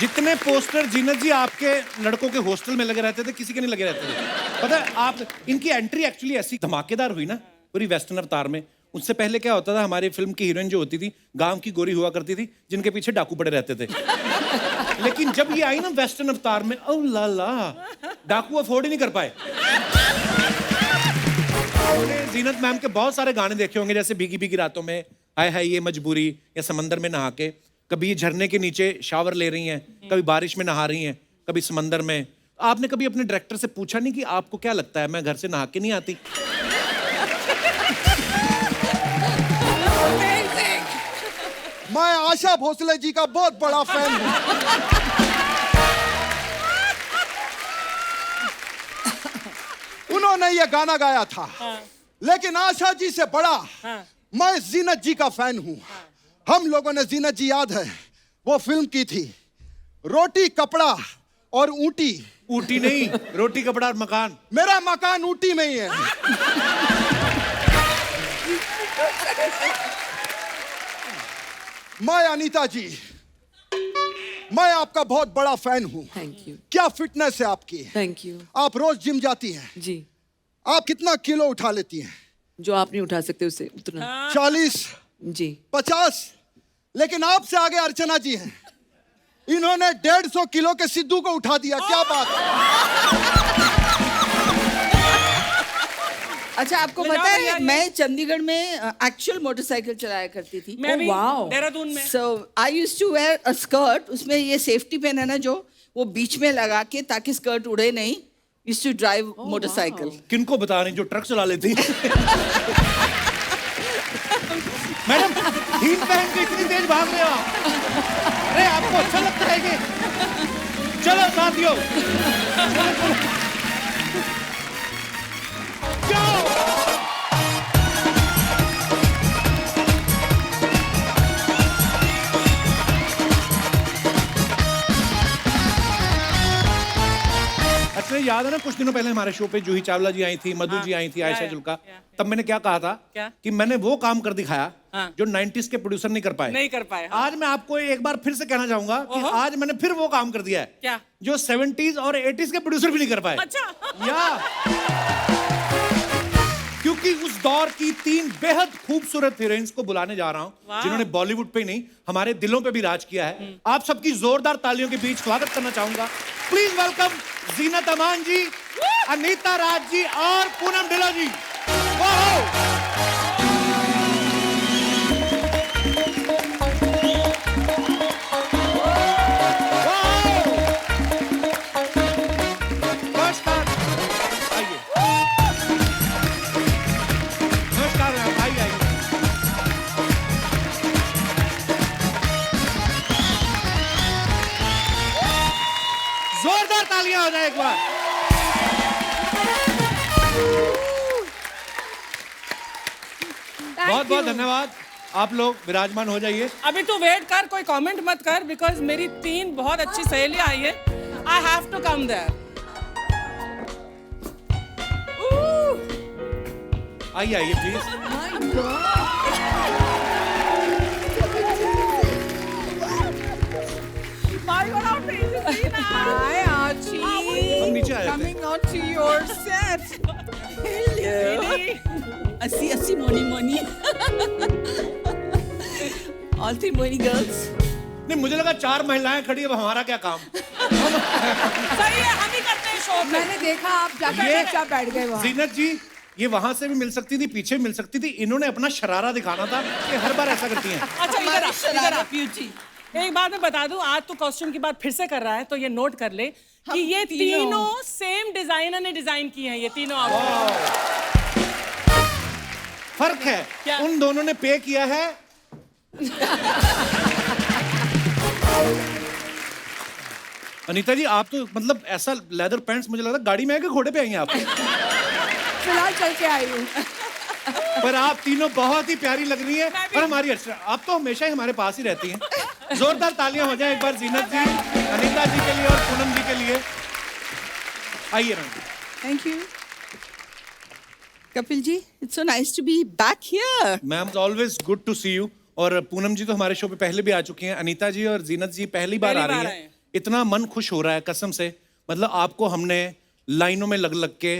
जितने पोस्टर जीनत जी आपके लड़कों के हॉस्टल में लगे रहते थे, किसी के नहीं लगे रहते थे। पता है आप, इनकी एंट्री एक्चुअली ऐसी धमाकेदार हुई ना पूरी वेस्टर्न अवतार में। उससे पहले क्या होता था, हमारी फिल्म की हीरोइन जो होती थी गांव की गोरी हुआ करती थी जिनके पीछे डाकू पड़े रहते थे। लेकिन जब ये आई ना वेस्टर्न अवतार में, ओ ला ला, डाकू अफोर्ड ही नहीं कर पाए। जीनत मैम के बहुत सारे गाने देखे होंगे, जैसे भीगी भीगी रातों में, हाय हाय ये मजबूरी, या समंदर में नहा के। कभी झरने के नीचे शावर ले रही हैं, कभी बारिश में नहा रही हैं, कभी समंदर में। आपने कभी अपने डायरेक्टर से पूछा नहीं कि आपको क्या लगता है मैं घर से नहा के नहीं आती? मैं आशा भोसले जी का बहुत बड़ा फैन हूं। उन्होंने ये गाना गाया था। लेकिन आशा जी से बड़ा मैं जीनत जी का फैन हूं। हम लोगों ने, जीनत जी याद है वो फिल्म की थी, रोटी कपड़ा और ऊटी। ऊटी नहीं, रोटी कपड़ा और मकान। मेरा मकान ऊटी में ही है। मैं अनीता जी, मैं आपका बहुत बड़ा फैन हूं। Thank you. क्या फिटनेस है आपकी। Thank you. आप रोज जिम जाती हैं। जी। आप कितना किलो उठा लेती हैं। जो आप नहीं उठा सकते उसे उतना। 40, जी। 50। लेकिन आपसे आगे अर्चना जी हैं। इन्होंने 150 किलो के सिद्धू को उठा दिया। क्या बात है। अच्छा, आपको पता है मैं चंडीगढ़ में एक्चुअल मोटरसाइकिल चलाया करती थी। मैं भी देहरादून में। So I used to wear a skirt, उसमें ये सेफ्टी पिन है ना जो, वो बीच में लगा के ताकि स्कर्ट उड़े नहीं। Used to drive motorcycle. किनको बता रही जो ट्रक चला लेती? मैडम हील पहन के इतनी तेज भाग रहे हो आप? अरे आपको अच्छा लगता है कि? चलो साथियों, अच्छा याद है ना कुछ दिनों पहले हमारे शो पे जूही चावला जी आई थी, मधु जी आई थी, आयशा जुल्का। तब मैंने क्या कहा था कि मैंने वो काम कर दिखाया जो 90s के प्रोड्यूसर नहीं कर पाए। आज मैं आपको एक बार फिर से कहना चाहूंगा कि आज मैंने फिर वो काम कर दिया है क्या? जो 70s और 80s के प्रोड्यूसर भी नहीं कर पाए। अच्छा। या क्योंकि उस दौर की 3 बेहद खूबसूरत हीरोइंस को बुलाने जा रहा हूं जिन्होंने बॉलीवुड पे नहीं हमारे दिलों पे भी राज किया है। आप सबकी जोरदार तालियों के बीच स्वागत करना चाहूंगा। प्लीज वेलकम जीनत अमान जी, अनीता राज जी और पूनम ढिल्लों जी। जोरदार तालियां हो जाए एक बार। बहुत बहुत धन्यवाद। आप लोग विराजमान हो जाइए। अभी तू वेट कर, कोई कमेंट मत कर, बिकॉज मेरी 3 बहुत अच्छी सहेलियां आई है। I have to come there. आइए आइए प्लीज। Hi, Archie. हम नीचे आ जाते हैं। Coming on to your set. अस्सी मोनी ऑल 3 मोनी गर्ल्स। नहीं मुझे लगा 4 महिलाएं खड़ी, अब हमारा क्या काम? सही है, हम ही करते हैं शो पे। मैंने देखा आप जाकर चुपचाप बैठ गए वहाँ। जीनत जी ये वहां से भी मिल सकती थी, पीछे भी मिल सकती थी। इन्होंने अपना शरारा दिखाना था कि हर बार ऐसा करती हैं। अच्छा इधर आ। ब्यूटी। एक बात मैं बता दूं, आज तो कॉस्ट्यूम की बात फिर से कर रहा है, तो ये नोट कर ले कि ये तीनों सेम डिजाइनर ने डिजाइन की हैं। ये तीनों आउटफिट। फर्क है क्या? उन दोनों ने पे किया है। अनीता जी आप तो मतलब ऐसा लेदर पैंट्स, मुझे लगता गाड़ी में है कि घोड़े पे आई हैं आप? फिलहाल चल के आई हूँ। पर आप तीनों बहुत ही प्यारी लग रही हैं। और हमारी आप तो हमेशा ही हमारे पास ही रहती हैं। जोरदार तालियां हो जाए एक बार जीनत जी, अनीता जी के लिए और पूनम जी के लिए। आइए ma'am. Thank you Kapil ji, it's so nice to be back here. Ma'am always good to see you. और पूनम जी तो हमारे शो पे पहले भी आ चुकी हैं। अनीता जी और जीनत जी पहली बार आ रही हैं। इतना मन खुश हो रहा है कसम से। मतलब आपको हमने लाइनों में लग लग के,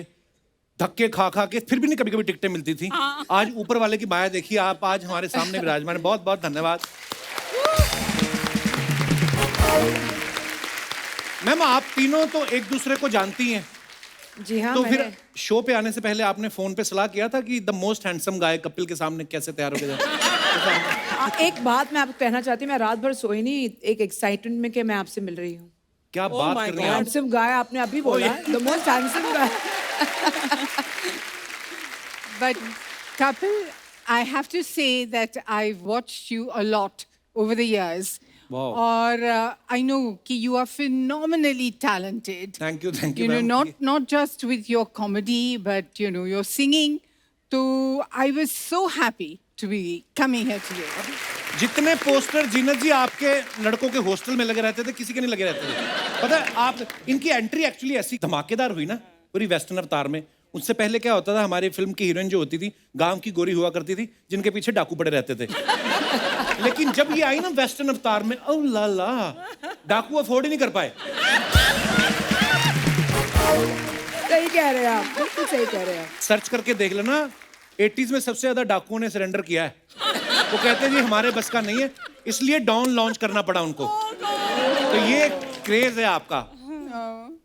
धक्के खा खा के, फिर भी नहीं कभी कभी टिकटें मिलती थी। आज ऊपर वाले की माया देखिए, आप आज हमारे सामने विराजमान हैं। बहुत बहुत धन्यवाद। मैम आप तीनों तो एक दूसरे को जानती हैं, जी हाँ, तो फिर मैंने शो पे आने से पहले आपने फोन पे सलाह किया था कि the most handsome guy Kapil के सामने कैसे तैयार होके जाए? एक बात मैं आपको कहना चाहती हूँ, मैं रात भर सोई नहीं, एक एक्साइटमेंट में कि मैं आपसे मिल रही हूँ। क्या बात my कर रही हैं आप? हैंडसम गाय आपने अभी बोला, the most handsome guy. But Kapil, I have to say that I've watched you a lot over the years. Wow. Or I know कि you are phenomenally talented. Thank you, thank you, You know, ma'am. not just with your comedy, but you know, your singing. So I was so happy to be coming here today. जितने poster जीनत जी आपके लड़कों के hostel में लगे रहते थे, किसी के नहीं लगे रहते थे। पता है आप, इनकी एंट्री एक्चुअली ऐसी धमाकेदार हुई ना पूरी वेस्टर्न अवतार में। उससे पहले क्या होता था, हमारी फिल्म की हीरोइन जो होती थी गांव की गोरी हुआ करती थी, जिनके पीछे डाकू पड़े रहते थे। लेकिन जब ये आई ना वेस्टर्न अवतार में, ओ ला ला, डाकू अफोर्ड ही नहीं कर पाए। सही कह रहे हैं आप, बिल्कुल सही कह रहे हैं आप। सर्च करके देख लेना, 80s में सबसे ज्यादा डाकुओं ने सरेंडर किया है। वो कहते हैं जी हमारे बस का नहीं है, इसलिए डॉन लॉन्च करना पड़ा उनको। तो ये क्रेज है आपका।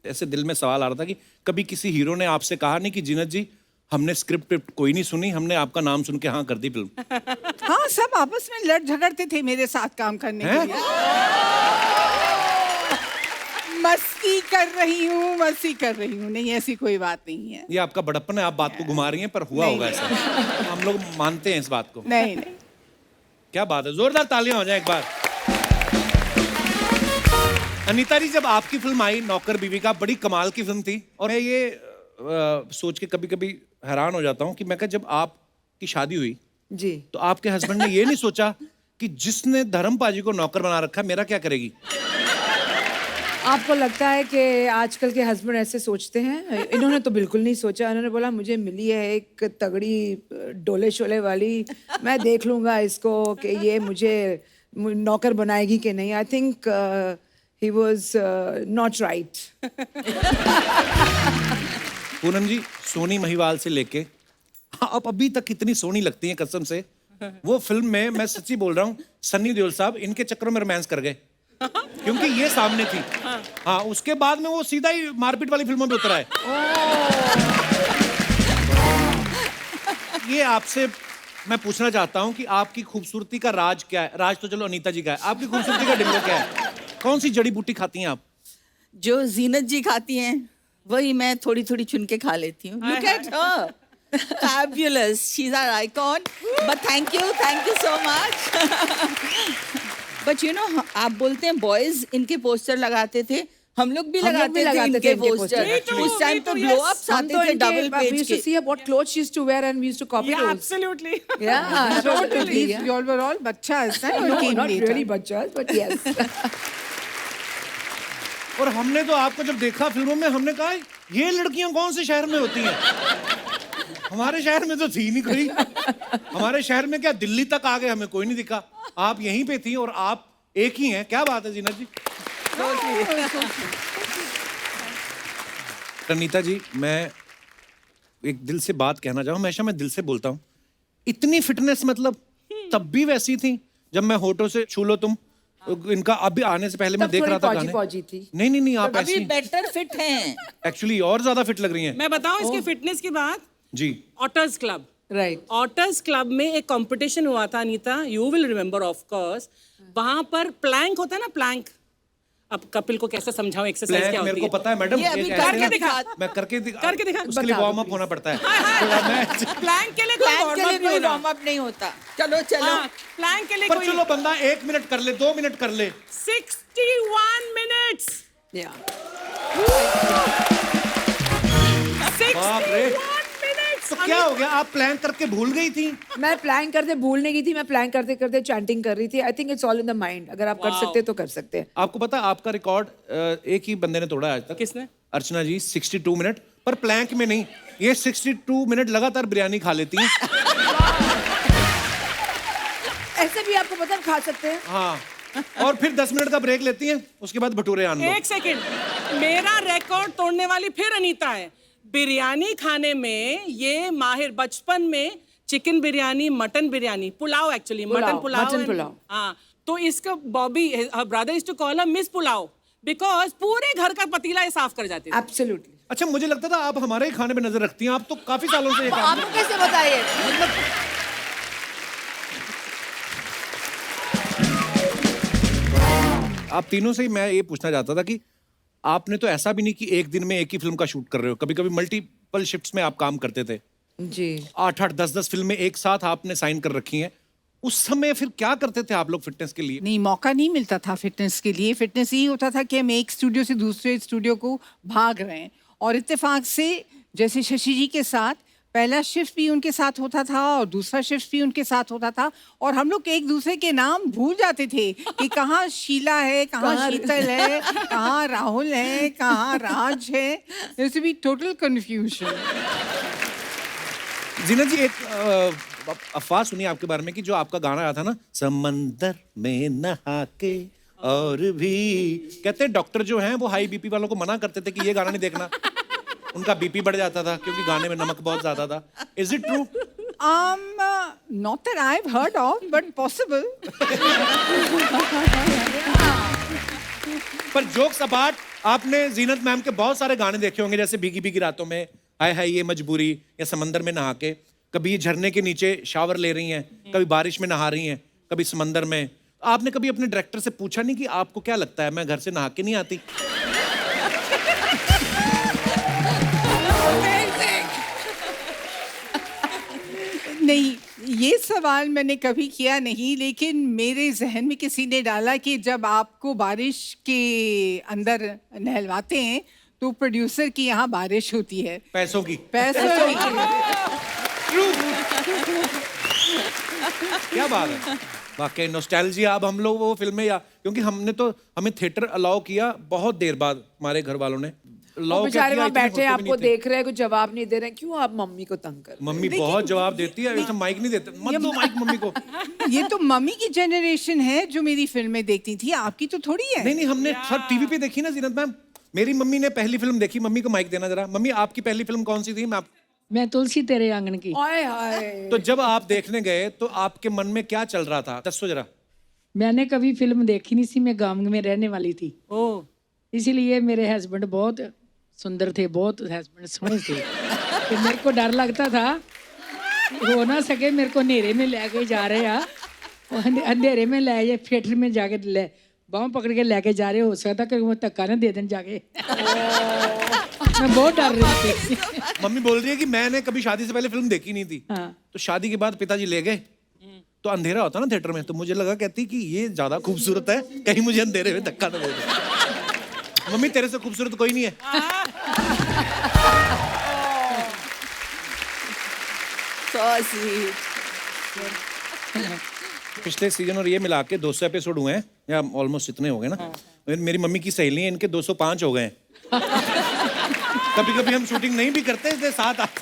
ऐसे दिल में सवाल आ रहा था कि कभी किसी हीरो ने आपसे कहा नहीं कि जीनत जी हमने स्क्रिप्ट कोई नहीं सुनी, हमने आपका नाम सुन के हाँ कर दी फिल्म? हाँ, सब आपस में लड़ झगड़ते थे मेरे साथ काम करने के लिए। मस्ती कर रही हूँ, नहीं ऐसी कोई बात नहीं है। ये आपका बड़प्पन है, आप बात को घुमा रही हैं, पर हुआ होगा ऐसा। हम लोग मानते हैं इस बात को। नहीं। क्या बात है, जोरदार तालियां हो जाए एक बार। अनीता जी, जब आपकी फिल्म आई नौकर बीवी का, बड़ी कमाल की फिल्म थी। और मैं ये सोच के कभी कभी हैरान हो जाता हूँ कि मैं कहा जब आपकी शादी हुई जी, तो आपके हस्बैंड ने ये नहीं सोचा कि जिसने धर्म पाजी को नौकर बना रखा है मेरा क्या करेगी? आपको लगता है कि आजकल के हस्बैंड ऐसे सोचते हैं? इन्होंने तो बिल्कुल नहीं सोचा। इन्होंने बोला मुझे मिली है एक तगड़ी डोले शोले वाली, मैं देख लूंगा इसको कि ये मुझे नौकर बनाएगी कि नहीं। I think he was not right. Poonam ji, Sohni Mahiwal से लेके आप अभी तक कितनी सोनी लगती हैं कसम से। वो फिल्म में, मैं सच्ची बोल रहा हूँ, सन्नी देओल साहब इनके चक्करों में रोमांस कर गए क्योंकि ये सामने थी। हाँ, उसके बाद में वो सीधा ही मारपीट वाली फिल्मों में उतरा है। ये आपसे मैं पूछना चाहता हूँ कि आपकी खूबसूरती का राज क्या है? राज तो चलो अनीता जी का है, आपकी खूबसूरती का डिंगो क्या है? कौन सी जड़ी बूटी खाती हैं आप? जो जीनत जी खाती हैं वही मैं थोड़ी थोड़ी चुन के खा लेती हूँ। Look at her, fabulous, she's our icon. But thank you so much. But you know, आप बोलते हैं बॉयज इनके पोस्टर लगाते थे, हम लोग भी लगाते थे इनके पोस्टर। उस टाइम तो ब्लो अप्स आते थे double We page used to के। see what clothes she used to wear and we used to copy Yeah, those. absolutely. Yeah, absolutely. Yeah. You all were all bachchas, right? Or No, came not later? really bachchas, but yes. और हमने तो आपको जब देखा फिल्मों में, हमने कहा ये लड़कियां कौन से शहर में होती हैं? हमारे शहर में तो थी नहीं कोई। हमारे शहर में क्या, दिल्ली तक आ गए, हमें कोई नहीं दिखा। आप यहीं पे थी और आप एक ही हैं। क्या बात है जीनत जी। अनीता जी, मैं एक दिल से बात कहना चाहूँ, हमेशा मैं दिल से बोलता हूँ। इतनी फिटनेस, मतलब तब भी वैसी थी जब मैं होठों से छू लो तुम। इनका अभी आने से पहले मैं तब देख थोड़ी रहा था पौजी गाने। पौजी थी। नहीं, आप अभी ऐसी बेटर फिट हैं। एक्चुअली और ज्यादा फिट लग रही हैं। मैं बताऊं इसके फिटनेस की बात। जी, Otters club, Right. Otters club में एक कंपटीशन हुआ था Anita, you will remember of course. वहां पर प्लैंक होता है ना, प्लैंक। अब कपिल को कैसे समझाऊं एक्सरसाइज प्लैंक क्या होती मेरे को है? पता है मैडम। ये अभी एक करके ऐसे- दिखा। मैं करके दिखा। उसके लिए वार्म अप होना पड़ता है। प्लैंक के लिए कोई प्लान के लिए warm-up नहीं कोई होना। वार्म अप नहीं होता। चलो चलो। हाँ, प्लैंक के लिए पर कोई चलो बंदा 1 मिनट कर ले, 2 मिनट कर ले। 61 मिनट्स। Yeah. 61 रे। मिनट्स। तो क्या हो गया, आप प्लान करके भूल गई थी? मैं प्लान करते भूलने की थी, मैं प्लान करते करते चैंटिंग कर रही थी। I think it's all in the mind. अगर आप कर सकते हैं तो कर सकते हैं। आपको पता है आपका रिकॉर्ड एक ही बंदे ने तोड़ा है आज तक। किसने? अर्चना जी, 62 मिनट, पर प्लैंक में नहीं। ये 62 मिनट लगातार बिरयानी खा लेती हैं। ऐसे भी आपको पता है खा सकते हैं। हाँ, और फिर 10 मिनट का ब्रेक लेती हैं, उसके बाद भटूरे आन लो। एक सेकंड, मेरा रिकॉर्ड तोड़ने वाली फिर अनीता है। बिरयानी खाने में ये माहिर, बचपन में chicken biryani, mutton biryani, pulao actually, mutton pulao, mutton pulao. हाँ, तो इसका Bobby brother is to call her miss pulao because पूरे घर का पतीला ये साफ कर जाते थे। एब्सोल्युटली। अच्छा, मुझे लगता था आप हमारे ही खाने पे नजर रखती हैं, आप तो काफी सालों से ये काम आपको कैसे बताइए? आप तीनों से ही मैं ये पूछना चाहता था कि आपने तो ऐसा भी नहीं कि एक दिन में एक ही फिल्म का शूट कर रहे हो, कभी कभी मल्टीपल शिफ्ट्स में आप काम करते थे। जी। 8-8, 10-10 फिल्में एक साथ आपने साइन कर रखी हैं। उस समय फिर क्या करते थे आप लोग फिटनेस के लिए? नहीं, मौका नहीं मिलता था फिटनेस के लिए। फिटनेस यही होता था कि हम एक स्टूडियो से दूसरे स्टूडियो को भाग रहे हैं, और इत्तेफाक से जैसे शशि जी के साथ पहला शिफ्ट भी उनके साथ होता था और दूसरा शिफ्ट भी उनके साथ होता था, और हम लोग एक दूसरे के नाम भूल जाते थे कि कहाँ शीला है, कहाँ शीतल है, कहाँ राहुल है, कहाँ राज है। There used to be total confusion. जीना जी, एक अफवाह सुनी आपके बारे में कि जो आपका गाना आया था ना, समंदर में नहा के और भी, कहते हैं डॉक्टर जो हैं वो हाई बीपी वालों को मना करते थे कि ये गाना नहीं देखना, उनका बीपी बढ़ जाता था क्योंकि गाने में नमक बहुत ज्यादा था। Is it true? Not that I've heard of, but possible. पर जोक्स अपार्ट, आपने जीनत मैम के बहुत सारे गाने देखे होंगे, जैसे भीगी भीगी रातों में, हाय हाय ये मजबूरी, या समंदर में नहा के। कभी झरने के नीचे शावर ले रही हैं, कभी बारिश में नहा रही हैं, कभी समंदर में। आपने कभी अपने डायरेक्टर से पूछा नहीं कि आपको क्या लगता है मैं घर से नहा के नहीं आती? नहीं, ये सवाल मैंने कभी किया नहीं, लेकिन मेरे जहन में किसी ने डाला कि जब आपको बारिश के अंदर नहलवाते हैं तो प्रोड्यूसर की यहाँ बारिश होती है, पैसों की। पैसों की। क्या बात है, वाकई नॉस्टैल्जिया। अब हम लोग वो फिल्में, या क्योंकि हमें थिएटर अलाउ किया बहुत देर बाद, हमारे घर वालों ने अलाउ बेचारे वहाँ इतने बैठे होते भी आपको नहीं थे। देख रहे हैं, कुछ जवाब नहीं दे रहे हैं, क्यों आप मम्मी को तंग कर? मम्मी बहुत जवाब देती है, ऐसा माइक नहीं देते, मत दो माइक मम्मी को। ये तो मम्मी की जनरेशन है जो मेरी फिल्में देखती थी, आपकी तो थोड़ी है। नहीं, हमने सब टीवी पे देखी ना जीनत मैम। मेरी मम्मी ने पहली फिल्म देखी, मम्मी को माइक देना जरा। मम्मी, आपकी पहली फिल्म कौन सी थी? मैं तुलसी तेरे आंगन की। हाय हाय। तो जब आप देखने गए तो आपके मन में क्या चल रहा था, दसो जरा। मैंने कभी फिल्म देखी नहीं थी, मैं गांव में रहने वाली थी, इसीलिए मेरे हस्बैंड बहुत सुंदर थे, बहुत हस्बैंड सोहने थे। तो मेरे को डर लगता था हो ना सके मेरे को अंधेरे में लेके जा रहे हैं, अंधेरे में ले जाए, थिएटर में जाके ले बाँह पकड़ के लेके जा रहे, हो सकता कि वो धक्का ना दे दें जाके। मैं बहुत डर रही थी। मम्मी बोल रही है कि मैंने कभी शादी से पहले फिल्म देखी नहीं थी। हाँ। तो शादी के बाद पिताजी ले गए, तो अंधेरा होता ना थिएटर में, तो मुझे लगा, कहती कि ये ज्यादा खूबसूरत है, कहीं मुझे अंधेरे में धक्का ना दे दे। मम्मी, तेरे से खूबसूरत कोई नहीं है। So sweet. पिछले सीजन और ये मिला के 200 एपिसोड हुए हैं, या ऑलमोस्ट इतने हो गए ना। मेरी मम्मी की सहेली है, इनके 205 हो गए हैं। कभी कभी हम शूटिंग नहीं भी करते, इसलिए साथ आते।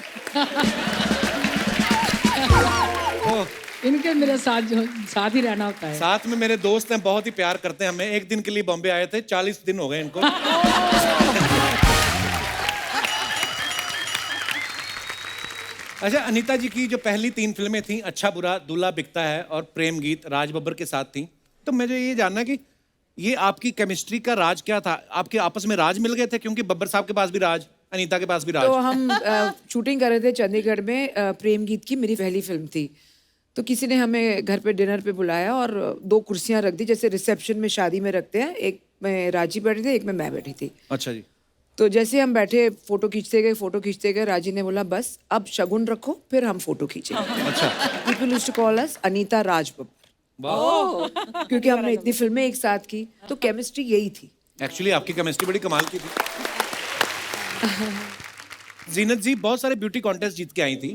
इनके मेरे साथ ही रहना होता है। साथ में मेरे दोस्त हैं, बहुत ही प्यार करते हैं हमें। एक दिन के लिए बॉम्बे आए थे, 40 दिन हो गए इनको। अच्छा, अनीता जी की जो पहली 3 फिल्में थी, अच्छा बुरा, दूल्हा बिकता है और प्रेम गीत, राज बब्बर के साथ थी। तो मुझे ये जानना कि ये आपकी केमिस्ट्री का राज क्या था? आपके आपस में राज मिल गए थे? क्योंकि बब्बर साहब के पास भी राज, अनीता के पास भी राज। तो हम शूटिंग कर रहे थे चंडीगढ़ में, प्रेम गीत की मेरी पहली फिल्म थी। तो किसी ने हमें घर पे डिनर पे बुलाया और 2 कुर्सियां रख दी, जैसे रिसेप्शन में शादी में रखते हैं। एक में राजी बैठी थी, एक में मैं बैठी थी। अच्छा जी। तो जैसे हम बैठे, फोटो खींचते गए, राजी ने बोला बस अब शगुन रखो, फिर हम फोटो खींचेंगे। अच्छा। People used to call us Anita Raj Babbar, क्योंकि हमने इतनी फिल्में एक साथ की, तो केमिस्ट्री यही थी। एक्चुअली आपकी केमिस्ट्री बड़ी कमाल की थी। जीनत जी बहुत सारे ब्यूटी कॉन्टेस्ट जीत के आई थी।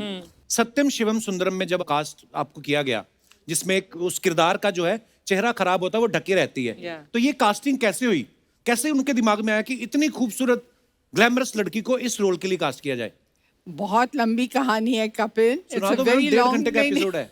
सत्यम शिवम सुंदरम में जब कास्ट आपको किया गया, जिसमें एक उस किरदार का जो है चेहरा खराब होता है, वो ढके रहती है, तो ये कास्टिंग कैसे हुई? कैसे उनके दिमाग में आया कि इतनी खूबसूरत ग्लैमरस लड़की को इस रोल के लिए कास्ट किया जाए? बहुत लंबी कहानी है कपिल। सुना दो, 1.5 घंटे का एपिसोड है।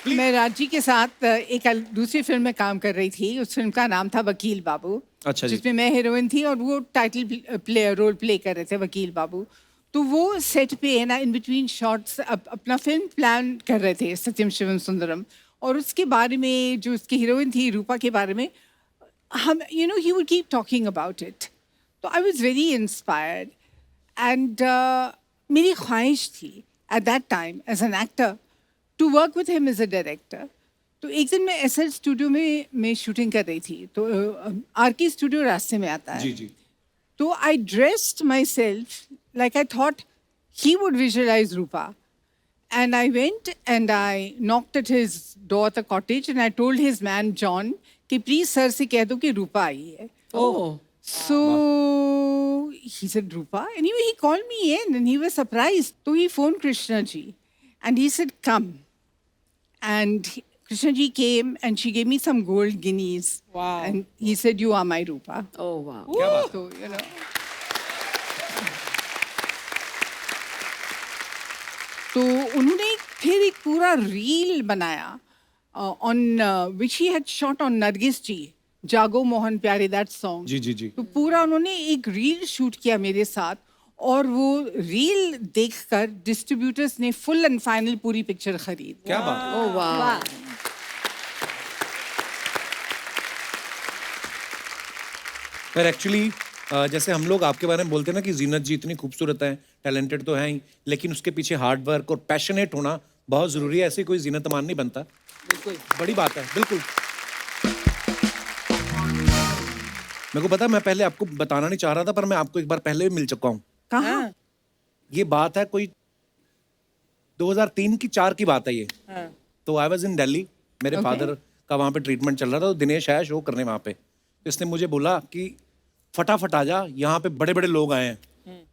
मैं राजी के साथ एक दूसरी फिल्म में काम कर रही थी। उस फिल्म का नाम था वकील बाबू। अच्छा जी। जिसमें मैं हीरोइन थी और वो टाइटल रोल प्ले कर रहे थे वकील बाबू। तो वो सेट पे है ना, इन बिटवीन शॉट्स अपना फिल्म प्लान कर रहे थे, सत्यम शिवम सुंदरम। और उसके बारे में जो उसकी हीरोइन थी रूपा के बारे में हम he would keep talking about it. तो I was very inspired and मेरी ख्वाहिश थी at that time as an actor to work with him as a director. तो एक दिन मैं एसएल स्टूडियो में मैं शूटिंग कर रही थी। तो आरके स्टूडियो रास्ते में आता है। जी जी। तो I dressed myself like I thought he would visualize Rupa. And I went and I knocked at his door at the cottage and I told his man John कि please sir से कह दो कि रूपा आई है. Oh. So he said Rupa. Anyway, he called me in and he was surprised. So he phoned Krishna ji and he said come. And Krishna ji came and she gave me some gold guineas. Wow. And he said you are my Rupa. Oh wow. So you know. तो उन्होंने फिर एक पूरा reel बनाया on which he had shot on Nargis ji, Jago Mohan प्यारे, that song. जी जी जी। तो पूरा उन्होंने एक रील शूट किया मेरे साथ और वो रील देखकर डिस्ट्रीब्यूटर्स ने फुल एंड फाइनल पूरी पिक्चर खरीद। क्या बात। Oh wow. पर एक्चुअली जैसे हम लोग आपके बारे में बोलते हैं ना कि जीनत जी इतनी खूबसूरत है, टैलेंटेड तो है ही, लेकिन उसके पीछे हार्ड वर्क और पैशनेट होना बहुत ज़रूरी है। ऐसे कोई जीनत अमान नहीं बनता। बिल्कुल बड़ी बात है। बिल्कुल। मेरे को पता है, मैं पहले आपको बताना नहीं चाह रहा था, पर मैं आपको एक बार पहले भी मिल चुका हूँ। कहाँ? ये बात है कोई 2003 की 4 की बात है ये। तो आई वॉज इन दिल्ली, मेरे फादर का वहाँ पे ट्रीटमेंट चल रहा था। तो दिनेश आया शो करने वहाँ पे। तो इसने मुझे बोला कि फटाफट आ जा, यहाँ पे बड़े बड़े लोग आए हैं।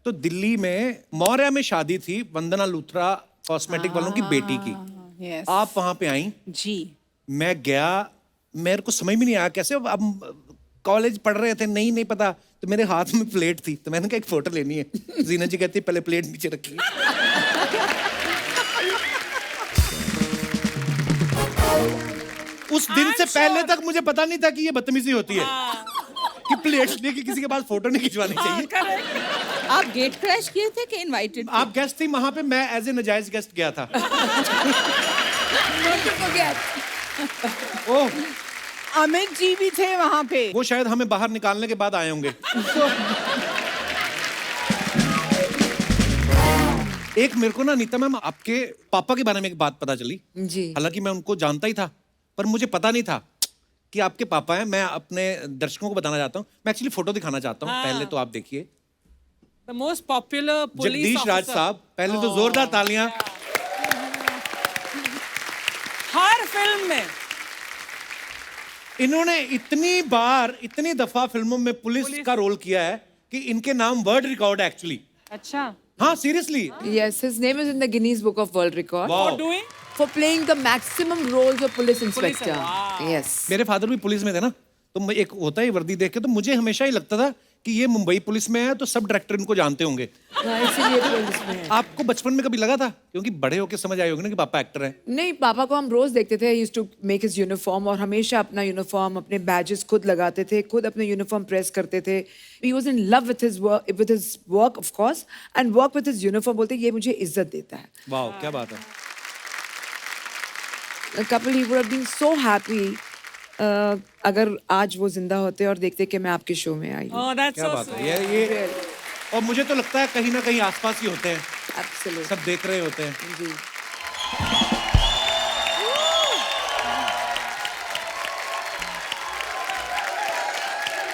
तो दिल्ली में मौर्या में शादी थी वंदना लूथरा कॉस्मेटिक वालों की बेटी की। Yes. आप वहाँ पे आई, जी। मैं गया, मेरे को समझ में नहीं आया कैसे। अब कॉलेज पढ़ रहे थे, नहीं पता। तो मेरे हाथ में प्लेट थी, तो मैंने कहा एक फोटो लेनी है। जीनत जी कहती पहले प्लेट नीचे रखिए। उस दिन से पहले तक मुझे पता नहीं था कि ये बदतमीजी होती है कि प्लेट लेके किसी के पास फोटो नहीं खिंचवानी चाहिए। आप गेट क्रैश किए थे कि इनवाइटेड? आप गेस्ट थी वहां पे, मैं एज ए नजायज गेस्ट गया था। ओह, अमित जी भी थे वहाँ पे। वो शायद हमें बाहर निकालने के बाद आए होंगे। एक मेरे को ना नीता मैम आपके पापा के बारे में एक बात पता चली। जी। हालांकि मैं उनको जानता ही था, पर मुझे पता नहीं था कि आपके पापा हैं। मैं अपने दर्शकों को बताना चाहता हूँ, मैं एक्चुअली फोटो दिखाना चाहता हूँ। पहले तो आप देखिए, The most popular police Jagdish Raj officer. साहब। पहले तो जोरदार तालियां। हर फिल्म में इन्होंने इतनी दफा फिल्मों में पुलिस का रोल किया है कि इनके नाम वर्ल्ड रिकॉर्ड है एक्चुअली। अच्छा हाँ, seriously. Yes, his name is in the Guinness Book of World Record Wow. doing for playing the maximum roles of police inspector. wow. Yes. मेरे फादर भी पुलिस में थे ना, तो एक होता है वर्दी देख के, तो मुझे हमेशा ही लगता था कि ये मुंबई पुलिस में है तो सब डायरेक्टर इनको जानते होंगे। हाँ, इसीलिए पुलिस में है। आपको बचपन में कभी लगा था, क्योंकि बड़े होके समझ आए होंगे ना कि पापा एक्टर हैं? नहीं, पापा को हम रोज देखते थे। Used to make his uniform और हमेशा अपना यूनिफॉर्म, अपने बैजेस खुद लगाते थे, खुद अपने यूनिफॉर्म प्रेस करते थे। He was in love with his work of course, and work with his uniform. बोलते ये मुझे इज्जत देता है। वाह, क्या बात है। A couple, he would have been so happy अगर आज वो जिंदा होते और देखते कि मैं आपके शो में आई हूँ। Oh, that's क्या so बात sweet. है ये। और मुझे तो लगता है कहीं ना कहीं आसपास ही होते हैं, Absolutely. सब देख रहे होते हैं। जी।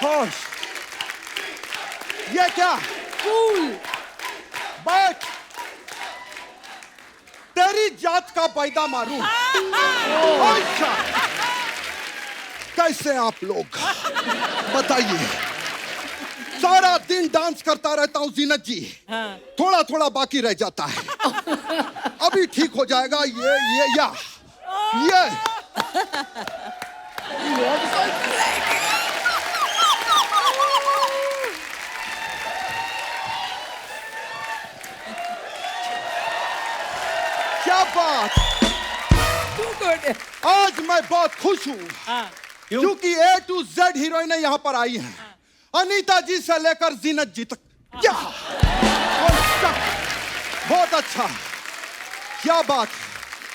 होश, ये क्या? बैठ, तेरी जात का पैदा मारूं। अच्छा, कैसे आप लोग बताइए? सारा दिन डांस करता रहता हूँ जीनत जी, थोड़ा थोड़ा बाकी रह जाता है। अभी ठीक हो जाएगा। ये क्या बात? आज मैं बहुत खुश हूँ क्यों? क्योंकि A to Z हीरोइनें यहाँ पर आई हैं, अनीता जी से लेकर जीनत जी तक। क्या बहुत अच्छा, क्या बात।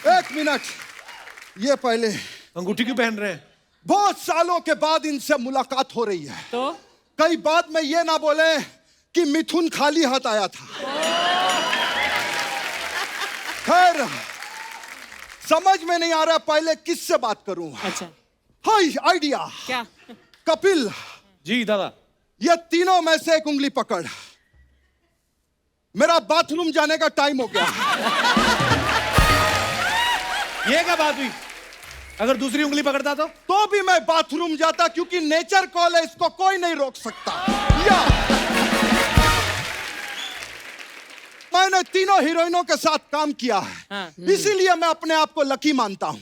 एक मिनट, ये पहले अंगूठी क्यों पहन रहे हैं? बहुत सालों के बाद इनसे मुलाकात हो रही है, तो कई बाद में ये ना बोले कि मिथुन खाली हाथ आया था। खैर, समझ में नहीं आ रहा पहले किससे बात करूं। अच्छा, हाय आइडिया। क्या? कपिल, जी दादा। ये तीनों में से एक उंगली पकड़, मेरा बाथरूम जाने का टाइम हो गया। ये क्या बात हुई? अगर दूसरी उंगली पकड़ता तो भी मैं बाथरूम जाता, क्योंकि नेचर कॉल है, इसको कोई नहीं रोक सकता। या मैंने तीनों हीरोइनों के साथ काम किया है, इसीलिए मैं अपने आप को लकी मानता हूं।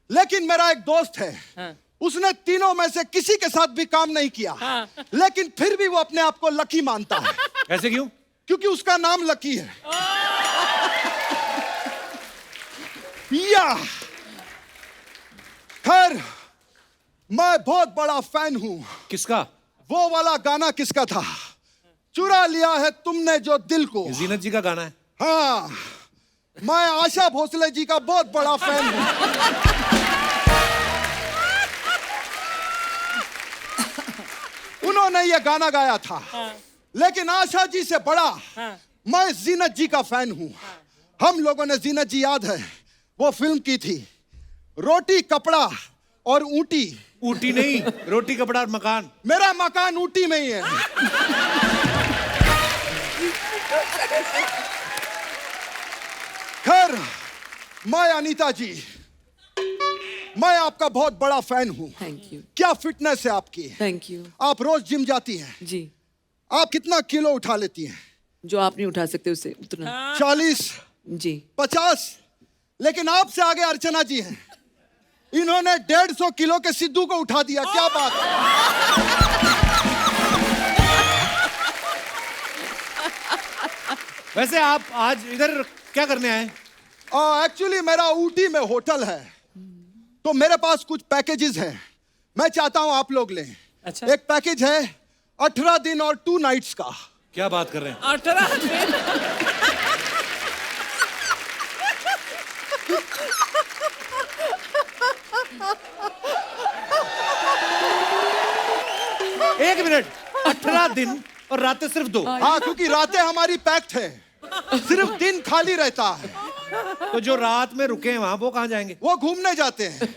लेकिन मेरा एक दोस्त है, उसने तीनों में से किसी के साथ भी काम नहीं किया, लेकिन फिर भी वो अपने आप को लकी मानता है। ऐसे क्यों? क्योंकि उसका नाम लकी है। या खैर, मैं बहुत बड़ा फैन हूं। किसका? वो वाला गाना किसका था, चुरा लिया है तुमने जो दिल को। जीनत जी का गाना है। हाँ, मैं आशा भोसले जी का बहुत बड़ा फैन हूं। उन्होंने ये गाना गाया था, लेकिन आशा जी से बड़ा मैं जीनत जी का फैन हूं। हम लोगों ने, जीनत जी याद है, वो फिल्म की थी रोटी कपड़ा और ऊटी। ऊटी नहीं, रोटी कपड़ा और मकान। मेरा मकान ऊटी में ही है। खैर, मैं अनीता जी, मैं आपका बहुत बड़ा फैन हूं। थैंक यू, क्या फिटनेस है आपकी। Thank you. आप रोज जिम जाती हैं, जी, आप कितना किलो उठा लेती हैं? जो आप नहीं उठा सकते उसे उतना। 40, जी, 50, लेकिन आपसे आगे अर्चना जी हैं, इन्होंने 150 किलो के सिद्धू को उठा दिया। क्या बात है। वैसे आप आज इधर क्या करने आए? एक्चुअली मेरा ऊटी में होटल है, तो मेरे पास कुछ पैकेजेस हैं, मैं चाहता हूं आप लोग लें। अच्छा। एक पैकेज है 18 दिन और 2 नाइट्स का। क्या बात कर रहे हैं? 18 दिन। एक मिनट, 18 दिन और रातें सिर्फ 2। हाँ, क्योंकि रातें हमारी पैक्ड है, सिर्फ दिन खाली रहता है। तो जो रात में रुके हैं वहां, वो कहाँ जाएंगे? वो घूमने जाते हैं।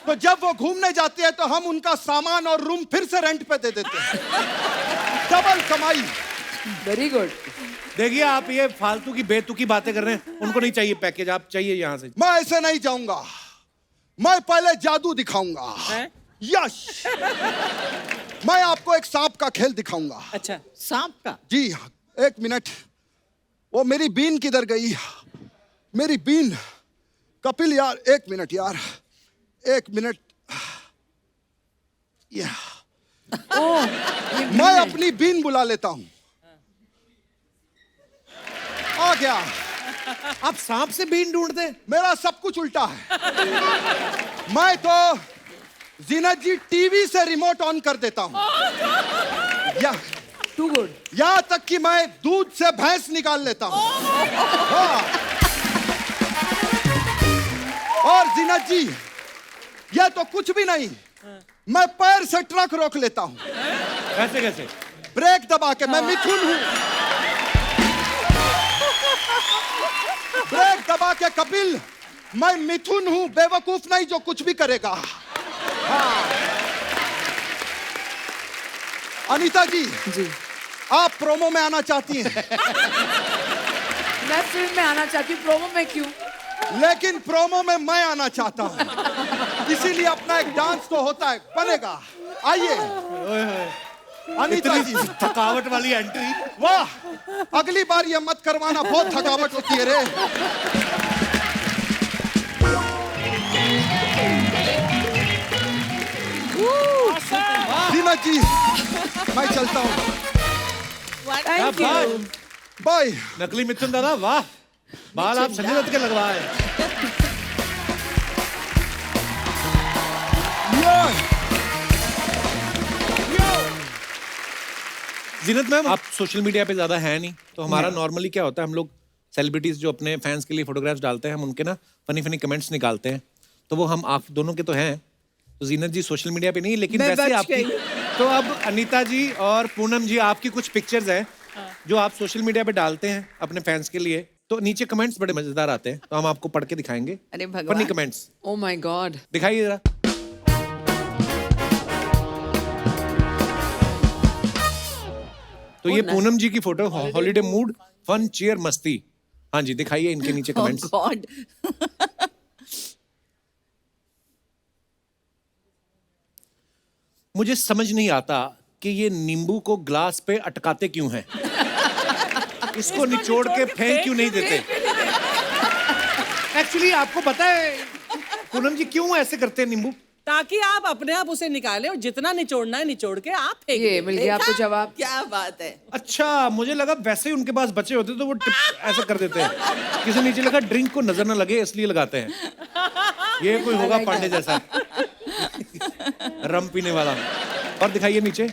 तो जब वो घूमने जाते हैं तो हम उनका सामान और रूम फिर से रेंट पे दे देते हैं। डबल कमाई। Very good. देखिए, आप ये फालतू की बेतुकी बातें कर रहे हैं। उनको नहीं चाहिए पैकेज, आप चाहिए यहाँ से। मैं ऐसे नहीं जाऊंगा, मैं पहले जादू दिखाऊंगा। यश, मैं आपको एक सांप का खेल दिखाऊंगा। अच्छा, सांप का? जी, एक मिनट, वो मेरी बीन किधर गई? मेरी बीन। कपिल यार, एक मिनट यार, एक मिनट। मैं अपनी बीन बुला लेता हूं। आ गया। आप सांप से बीन ढूंढते? मेरा सब कुछ उल्टा है। मैं तो जीनत जी टीवी से रिमोट ऑन कर देता हूं। या टू गुड। यहां तक कि मैं दूध से भैंस निकाल लेता हूं। हाँ। और जीनत जी, यह तो कुछ भी नहीं, मैं पैर से ट्रक रोक लेता हूं। कैसे कैसे? ब्रेक दबा के। मैं मिथुन हूं। ब्रेक दबा के कपिल, मैं मिथुन हूं, बेवकूफ नहीं जो कुछ भी करेगा। हाँ। अनीता जी, जी, आप प्रोमो में आना चाहती हैं, मैं फिल्म में आना चाहती हूँ, प्रोमो में क्यों? लेकिन प्रोमो में मैं आना चाहता हूं, इसीलिए अपना एक डांस तो होता है, बनेगा। आइए अनीता जी। थकावट वाली एंट्री। वाह, अगली बार ये मत करवाना, बहुत थकावट होती है रे। जीनत जी, मैं चलता हूँ। Thank you. बाय। नकली मिथुन दादा, वाह, बाल आप संजय दत्त के लगवाए। जीनत मैम, आप सोशल मीडिया पे ज्यादा है नहीं, तो हमारा नॉर्मली क्या होता है, हम लोग सेलिब्रिटीज जो अपने फैंस के लिए फोटोग्राफ्स डालते हैं, हम उनके ना फनी फनी कमेंट्स निकालते हैं, तो वो हम आप दोनों के तो हैं, तो जीनत जी सोशल मीडिया पे नहीं, लेकिन मैं वैसे बच आपकी गई। तो अब अनीता जी और पूनम जी, आपकी कुछ पिक्चर्स हैं जो आप सोशल मीडिया पे डालते हैं अपने फैंस के लिए, तो नीचे कमेंट्स बड़े मजेदार आते हैं, तो हम आपको पढ़ के दिखाएंगे। अरे भगवान। Funny comments Oh my God. दिखाइए जरा। तो ये पूनम जी की photo, holiday mood, fun, cheer, मस्ती। हाँ जी, दिखाइए इनके नीचे Oh कमेंट्स। God. मुझे समझ नहीं आता कि ये नींबू को ग्लास पे अटकाते क्यों हैं। इसको निचोड़ के फेंक क्यों नहीं देते। एक्चुअली आपको पता है पूनम जी क्यों ऐसे करते हैं नींबू? ताकि आप अपने आप उसे निकालें और जितना निचोड़ना है निचोड़ के आप फेंक ये दें। मिल गया आपको देखा? जवाब। क्या बात है। अच्छा, मुझे लगा वैसे ही उनके पास बचे होते तो वो टिप ऐसा कर देते हैं। किसी नीचे लगा ड्रिंक को नजर ना लगे इसलिए लगाते हैं। ये कोई होगा पांडे जैसा रम पीने वाला। और दिखाइए नीचे।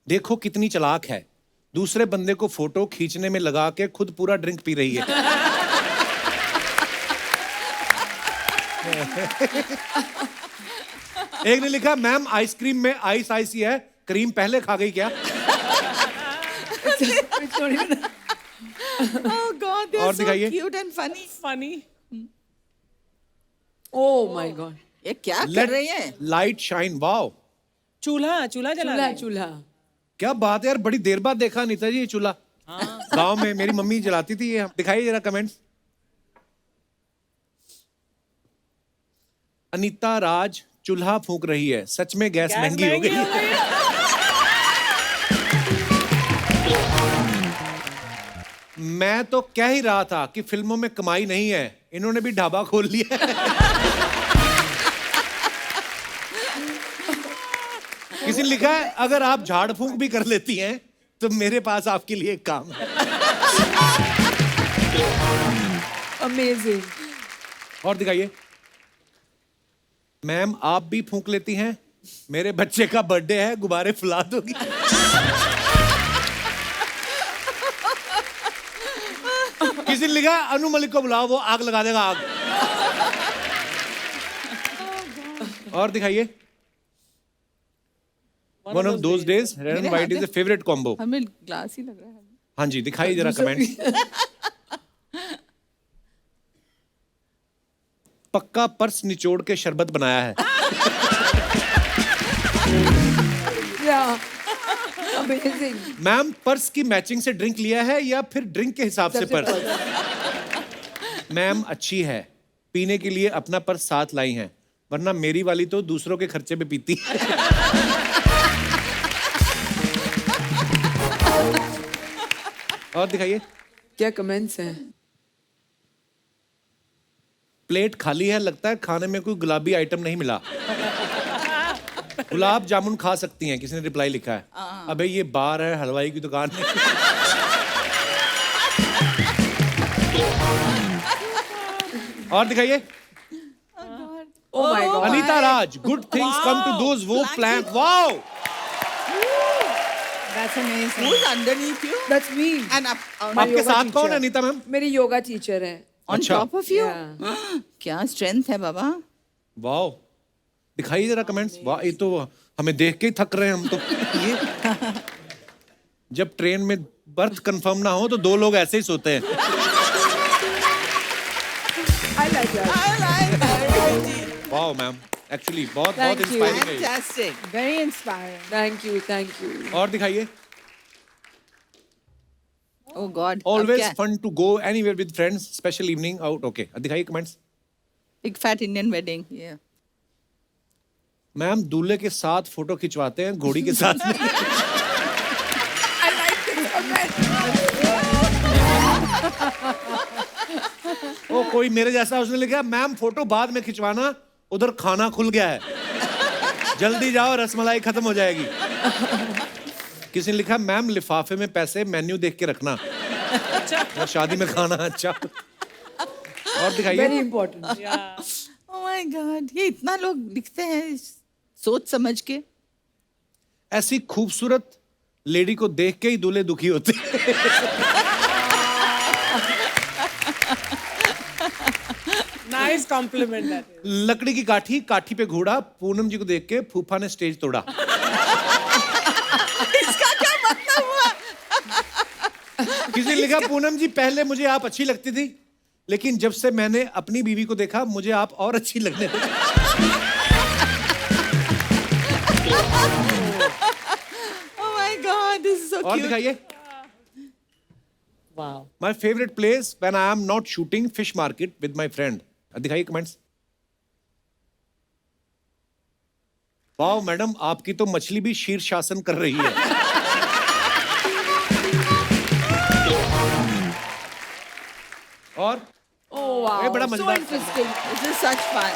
देखो कितनी चालाक है, दूसरे बंदे को फोटो खींचने में लगा के खुद पूरा ड्रिंक पी रही है। एक ने लिखा, मैम आइसक्रीम में आइस आइस ही है, क्रीम पहले खा गई क्या? Oh God, they और are so दिखाइए। cute and funny. Funny. Oh my God. ये क्या कर रही है? लाइट शाइन, वाओ चूल्हा चूल्हा जला चूल्हा रहे हैं। चूल्हा। क्या बात है यार, बड़ी देर बाद देखा अनीता जी ये चूल्हा। गांव में मेरी मम्मी जलाती थी ये। दिखाइए जरा कमेंट्स। अनीता राज चूल्हा फूंक रही है, सच में गैस महंगी हो गई है। मैं तो कह ही रहा था कि फिल्मों में कमाई नहीं है, इन्होंने भी ढाबा खोल लिया है। किसी ने लिखा है, अगर आप झाड़ फूंक भी कर लेती हैं तो मेरे पास आपके लिए एक काम है। Amazing. और दिखाइए। मैम आप भी फूंक लेती हैं, मेरे बच्चे का बर्थडे है, गुब्बारे फुला दोगी? किसी ने लिखा, अनु मलिक को बुलाओ, वो आग लगा देगा आग। और दिखाइए। One of those days, red and white is a favorite combo. हमें ग्लास ही लग रहा है। हाँ जी, दिखाइए जरा कमेंट। पक्का पर्स निचोड़ के शरबत बनाया है। Yeah. Amazing. मैम पर्स की मैचिंग से ड्रिंक लिया है या फिर ड्रिंक के हिसाब से पर्स? मैम अच्छी है, पीने के लिए अपना पर्स साथ लाई हैं, वरना मेरी वाली तो दूसरों के खर्चे पे पीती है। और दिखाइए। क्या कमेंट्स हैं? प्लेट खाली है, लगता है खाने में कोई गुलाबी आइटम नहीं मिला। गुलाब जामुन खा सकती हैं, किसी ने रिप्लाई लिखा है। अबे ये बार है, हलवाई की दुकान नहीं। और दिखाइए। Oh my God. Anita Raj, good things come to those who plan. Wow, That's amazing. Who's underneath you? That's me. And up, on, आपके योगा साथ कौन है teacher. अनीता मैम? मेरी योगा टीचर है। on अच्छा। top of you? Yeah. क्या स्ट्रेंथ है बाबा। वाओ, दिखाइए जरा कमेंट्स। वाह, ये तो हमें देख के ही थक रहे हैं हम तो। ये जब ट्रेन में बर्थ कंफर्म ना हो तो दो लोग ऐसे ही सोते हैं। I like that. I like that. Wow ma'am, actually बहुत Thank you. इंस्पायरिंग है ये। Fantastic. Very inspiring. Thank you. Thank you. और दिखाइए। Oh God. अब ऑलवेज क्या? Fun to go anywhere with friends, special evening out. Okay, दिखाइए comments. Big fat Indian wedding. Yeah. Ma'am दूल्हे के साथ फोटो खिंचवाते हैं, घोड़ी के साथ नहीं। ओ कोई मेरे जैसा, उसने लिखा, मैम फोटो बाद में खिंचवाना, उधर खाना खुल गया है, जल्दी जाओ रसमलाई खत्म हो जाएगी। किसी ने लिखा, मैम लिफाफे में पैसे मेन्यू देख के रखना, शादी में खाना। अच्छा, और दिखाइए। Very important. Oh my God, ये इतना लोग लिखते हैं सोच समझ के। ऐसी खूबसूरत लेडी को देख के ही दूल्हे दुखी होते हैं। Nice compliment that. लकड़ी की काठी, काठी पे घोड़ा, पूनम जी को देख के फूफा ने स्टेज तोड़ा। इसका क्या मतलब हुआ? किसी ने लिखा, पूनम जी पहले मुझे आप अच्छी लगती थी, लेकिन जब से मैंने अपनी बीवी को देखा मुझे आप और अच्छी लगने लगी। Oh my God, this is so और cute. दिखाइए। Wow. My favorite place when I am not shooting fish market with my friend. दिखाइए कमेंट्स। वाह मैडम, आपकी तो मछली भी शीर्षासन कर रही है। और Oh wow. ये बड़ा So मजेदार। interesting. This is such fun.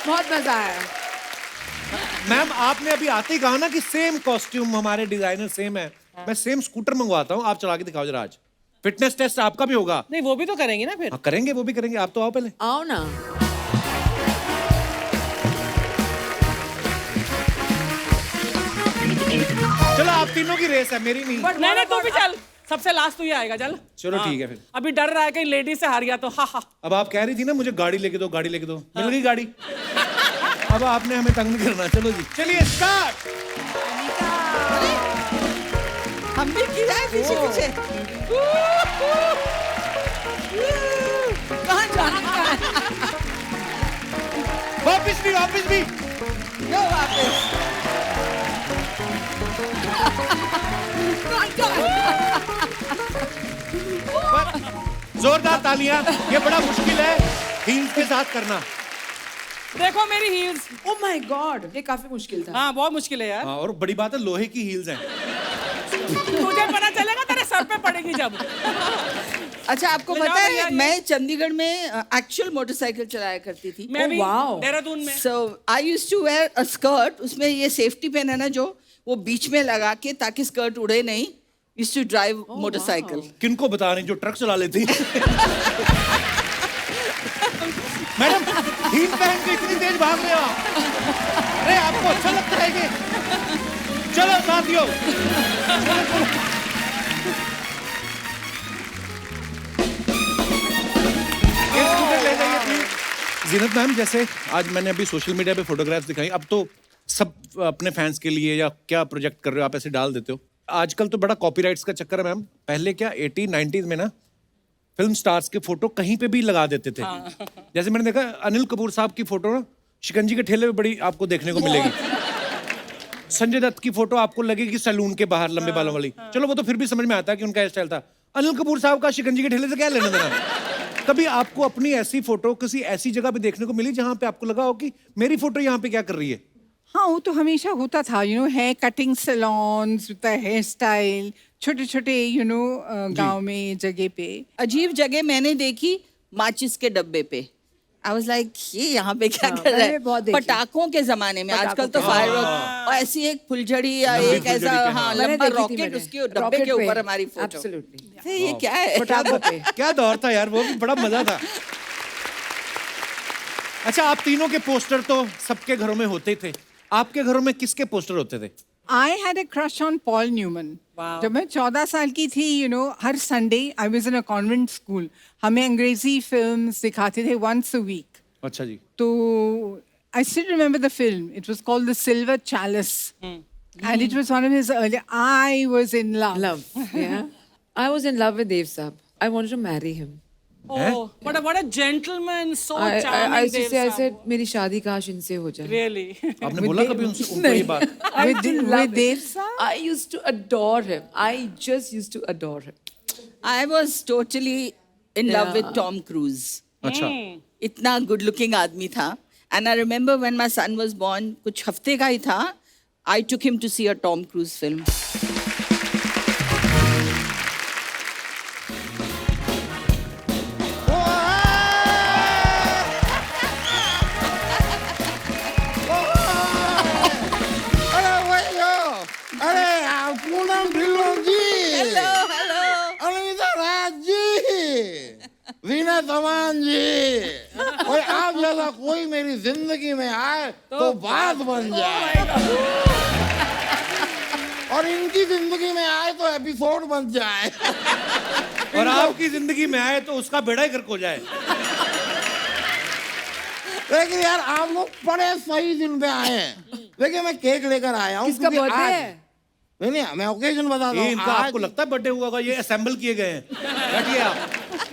बहुत मजा आया. मैम आपने अभी आते ही कहा ना कि सेम कॉस्ट्यूम हमारे डिजाइनर सेम है। मैं सेम स्कूटर मंगवाता हूँ, आप चला के दिखाओ जरा आज। फिटनेस टेस्ट आपका भी होगा। नहीं वो भी तो करेंगे ना फिर। हाँ करेंगे, वो भी करेंगे। आप तो आओ पहले। आओ ना. चलो आप तीनों की रेस है, मेरी नहीं। नहीं तू भी चल, सबसे लास्ट तू ही आएगा, चल। चलो ठीक है फिर। अभी डर रहा है कहीं लेडी से हार गया तो। हा हा। अब आप कह रही थी ना मुझे गाड़ी लेके दो, गाड़ी लेके दो, मिल गई गाड़ी। अब आपने हमें तंग नहीं करना। चलो जी, चलिए स्टार्ट। हम भी गिरा है पीछे पीछे। कहाँ जाना है? वापिस भी, वापिस भी। यो वापस। जोरदार तालियां। ये बड़ा मुश्किल है हील्स के साथ करना। देखो मेरी हील्स। Oh my God. ये काफी मुश्किल था. हाँ बहुत मुश्किल है यार। हाँ, और बड़ी बात है लोहे की हील्स हैं। तुझे पता चलेगा तेरे सर पे पड़ेगी जब। अच्छा आपको ले पता जाओ भैया है ये। मैं चंडीगढ़ में एक्चुअल मोटरसाइकिल चलाया करती थी। मैं भी wow. देहरादून में। So I used to wear a skirt. उसमें ये सेफ्टी पिन है ना जो वो बीच में लगा के ताकि स्कर्ट उड़े नहीं. Used to drive motorcycle. किनको बता रही जो ट्रक चला लेती। मैडम हील पहन के इतनी तेज भाग रहे हो आप? अरे आपको अच्छा लगता है कि? चलो साथियों। ये स्कूटर ले जाइए प्लीज। जीनत मैम, जैसे आज मैंने अभी सोशल मीडिया पे फोटोग्राफ्स दिखाई, अब तो सब अपने फैंस के लिए या क्या प्रोजेक्ट कर रहे हो आप ऐसे डाल देते हो। आजकल तो बड़ा कॉपीराइट्स का चक्कर है मैम। पहले क्या 80 90s में ना फिल्म स्टार्स के फोटो कहीं पे भी लगा देते थे। जैसे मैंने देखा अनिल कपूर साहब की फोटो ना शिकंजी के ठेले पे बड़ी आपको देखने को मिलेगी। संजय दत्त की फोटो आपको लगेगी सैलून के बाहर लंबे बालों वाली। चलो वो तो फिर भी समझ में आता है कि उनका हेयर स्टाइल था। अनिल कपूर साहब का शिकंजी के ठेले से क्या लेना देना। कभी आपको अपनी ऐसी फोटो किसी ऐसी जगह पे देखने को मिली जहां पे आपको लगा हो कि मेरी फोटो यहाँ पे क्या कर रही है? हाँ वो तो हमेशा होता था, hair cutting salons, hair style, छोटे छोटे गांव में जगह पे। अजीब जगह मैंने देखी माचिस के डब्बे पे। I was like ये यहाँ पे क्या कर रहा मैंने है? बहुत देखी। पटाखों के जमाने में आजकल तो फायरवर्क और ऐसी एक फुलझड़ी या लंबी एक ऐसा फुलझड़ी के, हाँ मैंने लंबा देखी थी रॉकेट मैंने। उसके डब्बे Rocket के ऊपर पे। हमारी फोटो। Absolutely. ये क्या है? पटाखों पे. क्या दौर था यार, वो भी बड़ा मजा था। अच्छा आप तीनों के पोस्टर तो सबके घरों में होते थे, आपके घरों में किसके पोस्टर होते थे? I had a crush on Paul Newman. Wow. जब मैं 14 साल की थी, हर Sunday I was in a convent school. हमें अंग्रेजी फिल्म्स दिखाते थे once a week. अच्छा जी। तो I still remember the film. It was called The Silver Chalice. And it was one of his early. I was in love. Love. Yeah. I was in love with Dev Saab. I wanted to marry him. Oh, what a gentleman, so I charming. used to Dev say, I Saab. said, मेरी शादी काश इनसे हो जाए. Really? आपने बोला कभी उनसे उनको ये बात? I With did with love Dev it. Saab? I used to adore him. I just used to adore him. I was totally in love Yeah. with Tom Cruise. अच्छा। इतना गुड लुकिंग आदमी था. And I remember when my son was born, कुछ हफ्ते का ही था, I took him to see a Tom Cruise film. अरे भैया, अरे पूनम ढिल्लों जी, Hello, hello. अनिता राज जी, वीना तमान जी, कोई आप जैसा कोई मेरी जिंदगी में आए तो बात बन जाए, और इनकी जिंदगी में आए तो एपिसोड बन जाए, और आपकी जिंदगी में आए तो उसका बेड़ा ही गर्क हो जाए। लेकिन यार आप लोग बड़े सही दिन पे आए हैं। देखिए मैं केक लेकर आया हूँ। किसका क्योंकि birthday आज- है? नहीं, मैं ओकेजन बताता ये हूँ। इनका आज- आपको लगता है बर्थडे हुआ होगा? ये असेंबल किए गए हैं। बैठिए आप।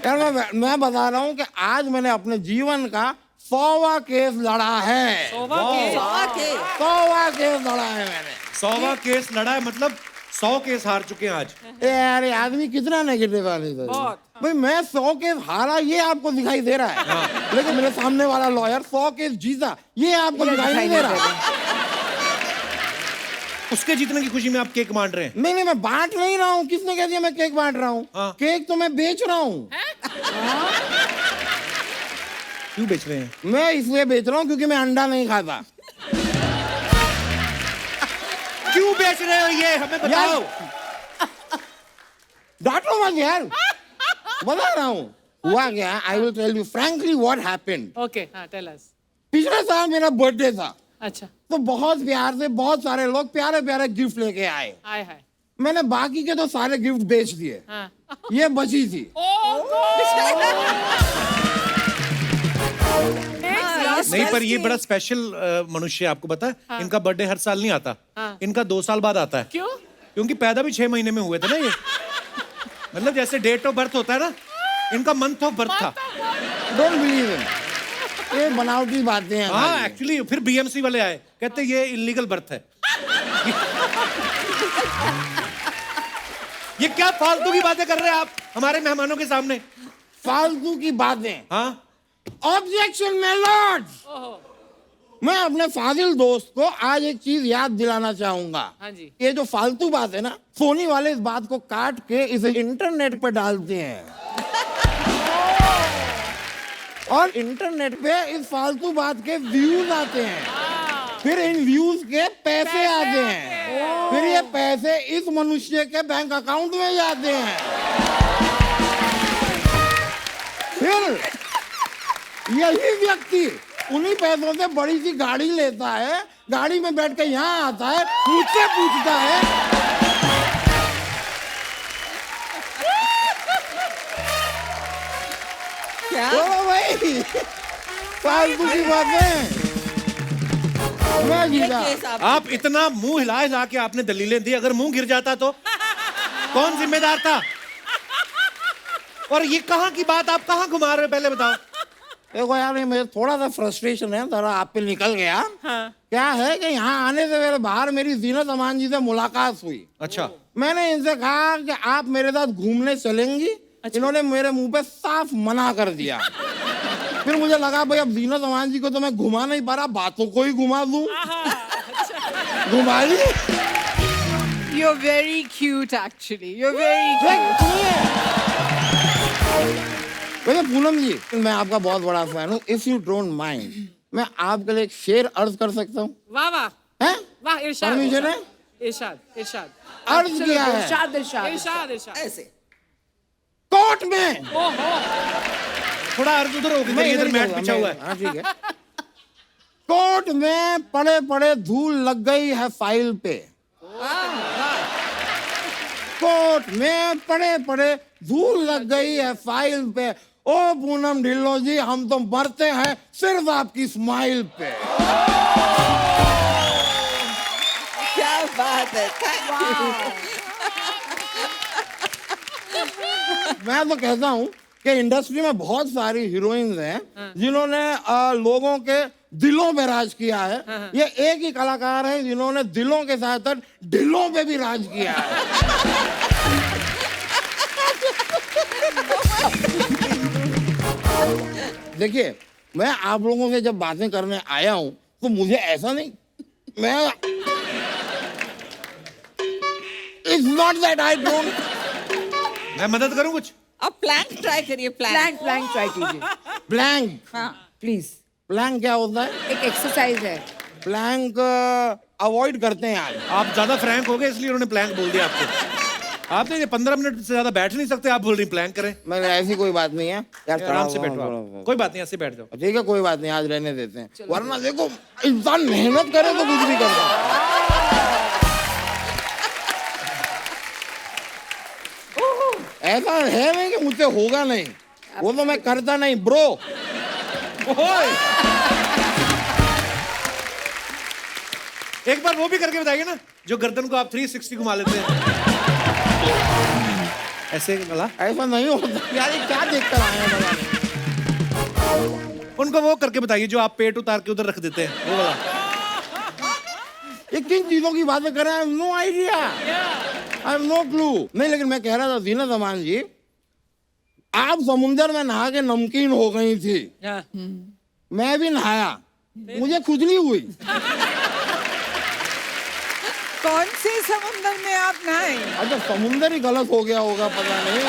यार मैं बता रहा हूँ कि आज मैंने अपने जीवन का 100वां केस लड़ा है। 100 के 100वां केस लड़ा है मैंने। 100वां केस लड़ा है, मतलब 100 केस हार चुके हैं आज। यार ये आदमी कितना नेगेटिव आदमी था। भाई मैं 100 केस हारा ये आपको दिखाई दे रहा है, लेकिन मेरे सामने वाला लॉयर 100 केस जीता ये आपको दिखाई नहीं दे रहा। उसके जीतने की खुशी में आप केक बांट रहे हैं। नहीं मैं बांट नहीं रहा हूँ। किसने कह दिया मैं केक बांट रहा हूँ? हाँ। केक तो मैं बेच रहा हूँ। क्यों बेच रहे हैं? मैं इसलिए बेच रहा हूँ क्योंकि मैं अंडा नहीं खाता। क्यों बेच रहे हो ये हमें बताओ। डांटो मत यार, बता रहा हूँ हुआ क्या। I will tell you frankly what happened. Okay, हाँ, टेल अस। पिछले साल मेरा बर्थडे था, अच्छा, तो बहुत प्यार से बहुत सारे लोग प्यारे प्यारे गिफ्ट लेके आए। हाय हाय। मैंने बाकी के तो सारे गिफ्ट बेच दिए, हाँ। ये बची थी। नहीं, पर ये बड़ा स्पेशल मनुष्य है, आपको पता है? हाँ। इनका बर्थडे हर साल नहीं आता। हाँ। इनका 2 साल बाद आता है। क्यों? क्योंकि पैदा भी 6 महीने में हुए थे ना ये। मतलब जैसे डेट ऑफ बर्थ होता है ना, इनका मंथ ऑफ बर्थ था। डोंट बिलीव इन, ये बनावटी बातें हैं। हाँ, एक्चुअली फिर बीएमसी वाले आए, कहते ये इलीगल बर्थ है। ये क्या फालतू की बातें कर रहे हैं आप हमारे मेहमानों के सामने? फालतू की बातें। हाँ, ऑब्जेक्शन माय लॉर्ड। मैं अपने फाजिल दोस्त को आज एक चीज याद दिलाना चाहूंगा। हाँ जी। ये जो फालतू बात है ना, सोनी वाले इस बात को काट के इसे इंटरनेट पे डालते हैं, और इंटरनेट पे इस फालतू बात के व्यूज आते हैं, फिर इन व्यूज के पैसे आते हैं, फिर ये पैसे इस मनुष्य के बैंक अकाउंट में जाते हैं, फिर यही व्यक्ति उन्हीं पैसों से बड़ी सी गाड़ी लेता है, गाड़ी में बैठ के यहाँ आता है, मुझसे पूछता है क्या? ओ भाई फालतू की बातें। मैं ये जीता। केस आप इतना मुंह हिला हिला के आपने दलीलें दी, अगर मुंह गिर जाता तो कौन जिम्मेदार था? और ये कहाँ की बात आप कहाँ घुमा रहे हो, पहले बताओ। देखो यार, ये मेरे थोड़ा सा फ्रस्ट्रेशन है, जरा आप पे निकल गया। हाँ। क्या है कि यहाँ आने से मेरे बाहर मेरी जीनत अमान जी से मुलाकात हुई। अच्छा, मैंने इनसे कहा कि आप मेरे साथ घूमने चलेंगी। इन्होंने मेरे मुंह पे साफ मना कर दिया। फिर मुझे लगा भाई अब जीनत अमान जी को तो मैं घुमा नहीं पा रहा, बातों को ही घुमा दूं। घुमा ली। You're very cute, actually. You're very cute. वैसे पूनम जी, मैं आपका बहुत बड़ा फैन हूँ। इफ यू डोंट माइंड, मैं आपके लिए एक शेर अर्ज कर सकता हूँ? वाह वाह हैं? वाह, इरशाद। परमिशन है? इरशाद, इरशाद, अर्ज किया है इरशाद इरशाद इरशाद, इरशाद। ऐसे कोर्ट में। थोड़ा अर्ज उधर होकर मैं इधर ही मैट करूंगा, बिछा हुआ है। हाँ ठीक है। कोर्ट में पड़े पड़े धूल लग गई है फाइल पे। कोर्ट में पड़े पड़े धूल लग गई है फाइल पे। ओ पूनम ढिल्लो जी, हम तो मरते हैं सिर्फ आपकी स्माइल पे। क्या बात है, थैंक यू। मैं तो कहता हूँ कि इंडस्ट्री में बहुत सारी हीरोइंस हैं जिन्होंने लोगों के दिलों पे राज किया है। ये एक ही कलाकार है जिन्होंने दिलों के साथ साथ ढिलों पे भी राज किया है। देखिए, मैं आप लोगों से जब बातें करने आया हूँ तो मुझे ऐसा नहीं, मैं it's not that I don't. मैं मदद करूं कुछ? अब प्लैंक ट्राई करिए, प्लैंक प्लैंक ट्राई कीजिए प्लैंक। हाँ, प्लीज। प्लैंक क्या होता है? एक एक्सरसाइज है। प्लैंक अवॉइड करते हैं आज। आप ज्यादा फ्रैंक हो गए इसलिए उन्होंने प्लैंक बोल दिया आपको। आप तो ये 15 मिनट से ज्यादा बैठ नहीं सकते, आप बोल रही प्लान करें। मैंने ऐसी कोई बात नहीं है यार, आराम से बैठो आप। कोई बात नहीं, ऐसे बैठ जाओ। ठीक है, कोई बात नहीं, आज रहने देते हैं, वरना देखो इंसान मेहनत करे तो कुछ भी कर सकता है। ऐसा है नहीं कि मुझसे होगा नहीं, वो तो मैं करता नहीं ब्रो। एक बार वो भी करके बताइए ना, जो गर्दन को आप 360 घुमा लेते हैं ऐसे वाला। ऐसा नहीं होता यार, ये क्या देख कर आए हैं पता नहीं। उनको वो करके बताइए जो आप पेट उतार के उधर रख देते हैं, वो वाला। ये किन चीजों की बातें कर रहे हैं? No idea, I have no clue. नहीं, लेकिन मैं कह रहा था जीनत अमान जी, आप समुंदर में नहा के नमकीन हो गई थी, मैं भी नहाया, मुझे खुजली हुई। कौन से समुंदर में आप नहाए? अच्छा, समुंदर ही गलत हो गया होगा, पता नहीं।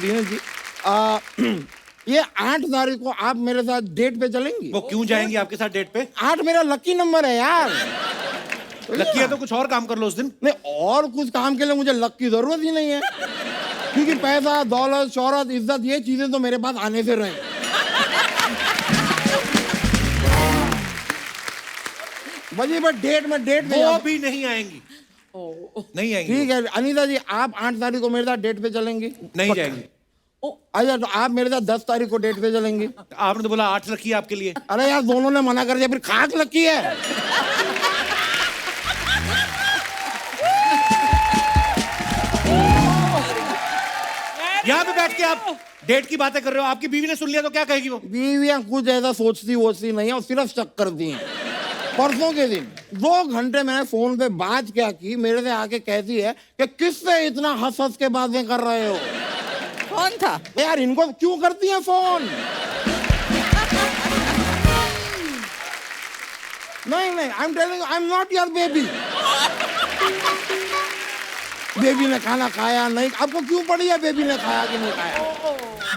जीनत जी, ये 8 तारीख को आप मेरे साथ डेट पे चलेंगी? वो क्यों जाएंगी आपके साथ डेट पे? 8 मेरा लकी नंबर है यार। लकी है तो कुछ और काम कर लो उस दिन। नहीं, और कुछ काम के लिए मुझे लक की जरूरत ही नहीं है, क्योंकि पैसा, दौलत, शोहरत, इज्जत, ये चीजें तो मेरे पास आने से रहे। बजी बट डेट में वो भी नहीं आएंगी, नहीं आएंगी। ठीक है अनीता जी, आप 8 तारीख को मेरे साथ डेट पे चलेंगी? नहीं जाएंगी। अच्छा, तो आप मेरे साथ 10 तारीख को डेट पे चलेंगी? आपने तो बोला 8 रखी है आपके लिए। अरे यार, दोनों ने मना कर दिया, फिर खाक लकी है। यहाँ पे बैठ के आप डेट की बातें कर रहे हो, आपकी बीवी ने सुन लिया तो क्या कहेगी वो? बीवियां कुछ ऐसा सोचती वोचती नहीं है, और सिर्फ शक करती हैं। परसों के दिन 2 घंटे मैंने फोन पे बात क्या की, मेरे से आके कहती है कि किससे इतना हंस हंस के बातें कर रहे हो। कौन था? यार, इनको क्यों करती है फोन? नहीं, I am telling, I am not your baby. Baby ने खाना खाया नहीं, आपको क्यों पड़ी है बेबी ने खाया कि नहीं खाया?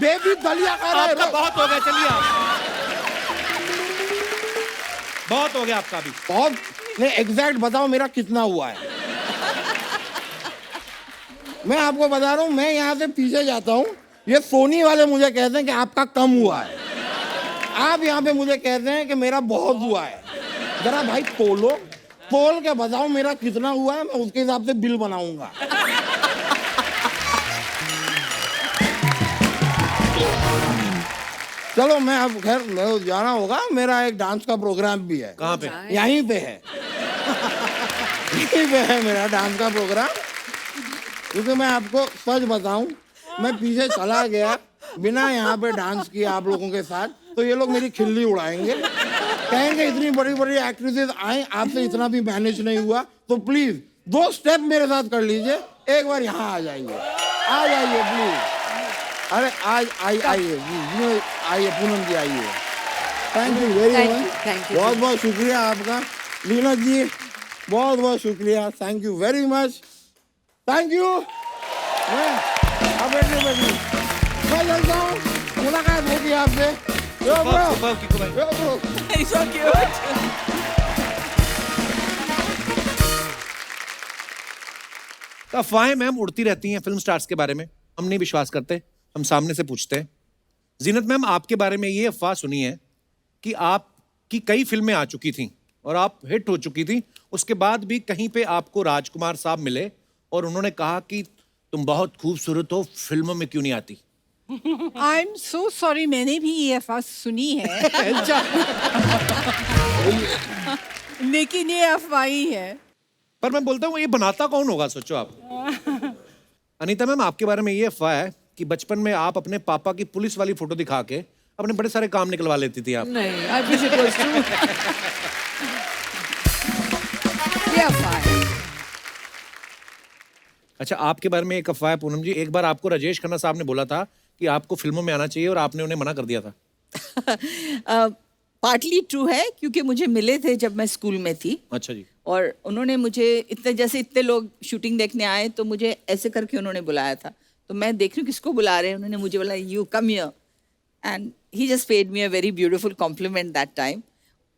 बेबी दलिया खा रहा है। आपका बहुत हो गया, चलिए आप। बहुत हो गया आपका भी। बहुत नहीं, एग्जैक्ट बताओ मेरा कितना हुआ है? मैं आपको बता रहा हूँ, मैं यहाँ से पीछे जाता हूँ, ये सोनी वाले मुझे कहते हैं कि आपका कम हुआ है, आप यहाँ पे मुझे कहते हैं कि मेरा बहुत हुआ है। जरा भाई तोल के बताओ मेरा कितना हुआ है, मैं उसके हिसाब से बिल बनाऊंगा। चलो, मैं अब खैर मैं जाना होगा, मेरा एक डांस का प्रोग्राम भी है। कहाँ पे? यहीं पे है। यहीं पे है मेरा डांस का प्रोग्राम। क्योंकि मैं आपको सच बताऊं, मैं पीछे चला गया बिना यहाँ पे डांस किए आप लोगों के साथ, तो ये लोग मेरी खिल्ली उड़ाएंगे, कहेंगे इतनी बड़ी बड़ी एक्ट्रेसेस आई, आपसे इतना भी मैनेज नहीं हुआ, तो प्लीज 2 स्टेप मेरे साथ कर लीजिए, एक बार यहाँ आ जाइए प्लीज। अरे आज आइए पूनम जी, आइए। थैंक यू वेरी मच, बहुत बहुत शुक्रिया आपका। लीना जी, बहुत बहुत शुक्रिया, thank you very much, thank you. मैं चलता हूँ, मुलाकात होगी आपसे। Yo, bro. Yo, bro. He's so cute. अफवाहें मैम उड़ती रहती हैं फिल्म स्टार्स के बारे में, हम नहीं विश्वास करते, हम सामने से पूछते हैं। जीनत मैम, आपके बारे में ये अफवाह सुनी है कि आपकी कई फिल्में आ चुकी थीं और आप हिट हो चुकी थी, उसके बाद भी कहीं पे आपको राजकुमार साहब मिले और उन्होंने कहा कि तुम बहुत खूबसूरत हो, फिल्मों में क्यों नहीं आती? आई एम सो सॉरी, मैंने भी ये अफवाह सुनी है। लेकिन ये अफवाह ही है। पर मैं बोलता हूँ, ये बनाता कौन होगा, सोचो आप। अनीता मैम, आपके बारे में ये अफवाह है कि बचपन में आप अपने पापा की पुलिस वाली फोटो दिखा के अपने बड़े सारे काम निकलवा लेती थी आप। नहीं, I wish it was true. ये अफवाह है। अच्छा, आपके बारे में एक अफवाह है पूनम जी, एक बार आपको राजेश खन्ना साहब ने बोला था कि आपको फिल्मों में आना चाहिए और आपने उन्हें मना कर दिया था। पार्टली ट्रू है, क्योंकि मुझे मिले थे जब मैं स्कूल में थी। अच्छा जी। और उन्होंने मुझे इतने लोग शूटिंग देखने आए, तो मुझे ऐसे करके उन्होंने बुलाया था, तो मैं देख रही हूँ किसको बुला रहे हैं, उन्होंने मुझे बोला you come here, and he just paid me a very beautiful compliment that time.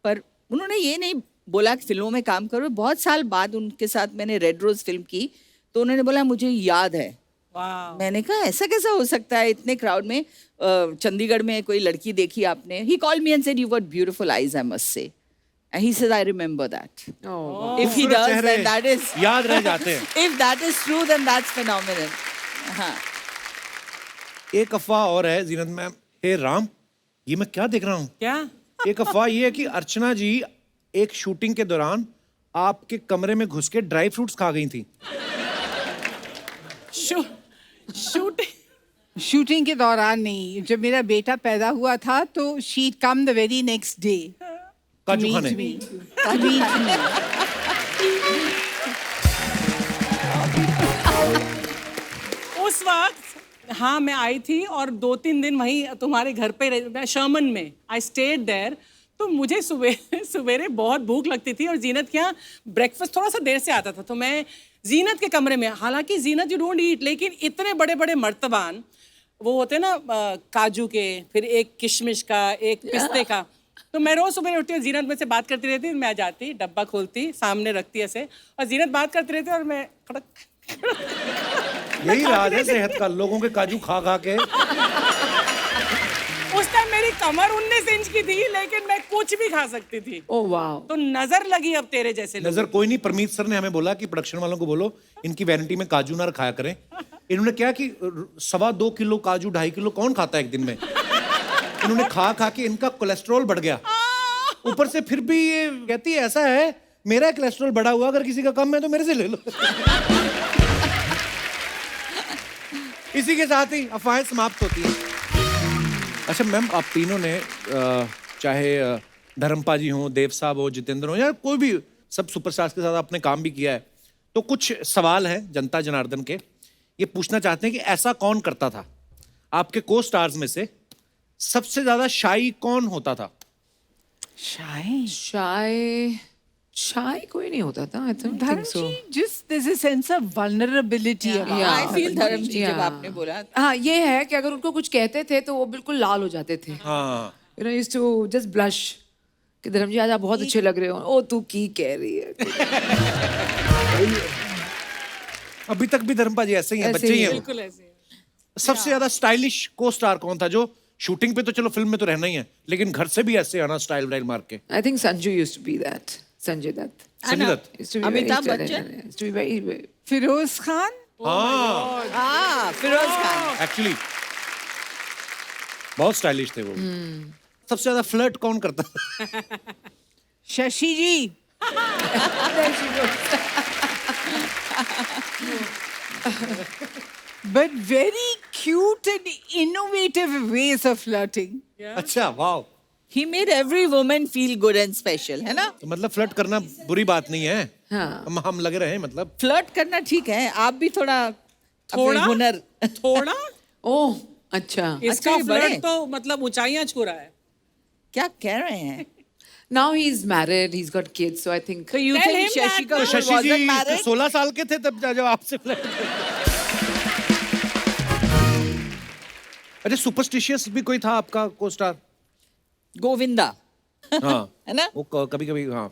पर उन्होंने ये नहीं बोला कि फिल्मों में काम करो। बहुत साल बाद उनके साथ मैंने रेड रोज फिल्म की, तो उन्होंने बोला मुझे याद है। मैंने कहा ऐसा कैसा हो सकता है इतने क्राउड में, चंडीगढ़ में कोई लड़की देखी आपने? He called me and said you got beautiful eyes, I must say. And he said, I remember that. If he does, then that is याद रह जाते हैं। If that is true, then that's phenomenal. हाँ। एक अफवाह और है जीनत ma'am, हे राम, ये मैं क्या देख रहा हूँ? क्या? एक अफवाह ये है कि अर्चना जी एक शूटिंग के दौरान आपके कमरे में घुस के ड्राई फ्रूट्स खा गई थी। शूटिंग के दौरान नहीं, जब मेरा बेटा पैदा हुआ था तो she come the very next day काजू खाने। उस वक्त हाँ मैं आई थी और 2-3 दिन वहीं तुम्हारे घर पे रही, शर्मन में। I stayed there. तो मुझे सवेरे बहुत भूख लगती थी और जीनत के यहाँ ब्रेकफास्ट थोड़ा सा देर से आता था, तो मैं जीनत के कमरे में, हालांकि जीनत यू डोंट ईट, लेकिन इतने बड़े बड़े मर्तबान वो होते हैं ना काजू के, फिर एक किशमिश का, एक पिस्ते का, तो मैं रोज सुबह उठती हूँ, जीनत में से बात करती रहती, मैं आ जाती, डब्बा खोलती, सामने रखती ऐसे, और जीनत बात करती रहती और मैं यही राज है सेहत का, लोगों के काजू खा खा के। उस टाइम मेरी कमर 19 इंच की थी, लेकिन मैं कुछ भी खा सकती थी। ओह वाह। तो नजर लगी अब तेरे जैसे लोगों नजर कोई नहीं, परमीत सर ने हमें बोला कि प्रोडक्शन वालों को बोलो इनकी वैनिटी में काजू ना रखाया करें। इन्होंने क्या कि 2.25 किलो काजू 2.5 किलो कौन खाता है एक दिन में? इन्होंने खा खा के इनका कोलेस्ट्रॉल बढ़ गया। ऊपर से फिर भी ये कहती है ऐसा है मेरा कोलेस्ट्रॉल बढ़ा हुआ, अगर किसी का कम है तो मेरे से ले लो। इसी के साथ ही अफवाहें समाप्त होती हैं। अच्छा मैम, आप तीनों ने चाहे धर्मपा जी हो, देव साहब हो, जितेंद्र हो, या कोई भी, सब सुपरस्टार्स के साथ आपने काम भी किया है, तो कुछ सवाल हैं जनता जनार्दन के। ये पूछना चाहते हैं कि ऐसा कौन करता था आपके को स्टार्स में से सबसे ज्यादा शाई कौन होता था? शाय कोई नहीं होता था। I don't think so. Just there's a sense of vulnerability about I feel धर्म जी जब आपने बोला, हाँ ये है कि अगर उनको कुछ कहते थे तो वो बिल्कुल लाल हो जाते थे। हाँ, You know, used to just blush कि धर्म जी आज आप बहुत अच्छे लग रहे हो। ओ तू की कह रही है? अभी तक भी धर्मपा जी ऐसे ही हैं, ऐसे बच्चे ही ही हैं। हैं। बिल्कुल ऐसे। सबसे ज्यादा स्टाइलिश को स्टार कौन था, जो शूटिंग पे तो चलो फिल्म में तो रहना ही है, लेकिन घर से भी ऐसे आना स्टाइल वाइल मार के? I think Sanju used to be that. Sanjay Dutt. Sanjay Dutt. Used to be very Amitabh stylish. Bachchan? Used to be very Firoz Khan. हाँ, फिरोज खान। एक्चुअली बहुत स्टाइलिश थे वो। सबसे ज्यादा फ्लर्ट कौन करता था? शशि जी। But very cute and innovative ways of flirting. अच्छा, वाह। He made every woman feel good and special, है ना? तो मतलब फ्लर्ट करना बुरी बात नहीं है। हाँ। हम लगे रहे मतलब। फ्लर्ट करना ठीक है, आप भी थोड़ा थोड़ा? अपने हुनर थोड़ा ओह अच्छा। इसका ये बड़े। फ्लर्ट तो मतलब ऊंचाइयां छू रहा है। क्या कह रहे हैं? Now he's married, he's got kids, so I think. So you Tell think him Shashi that- तो Kapoor शशि जी wasn't married? 16 साल के थे तब जब आपसे फ्लर्ट। अच्छा, सुपरस्टिशियस भी कोई था आपका को स्टार? गोविंदा, हाँ, है ना? वो कभी कभी, हाँ।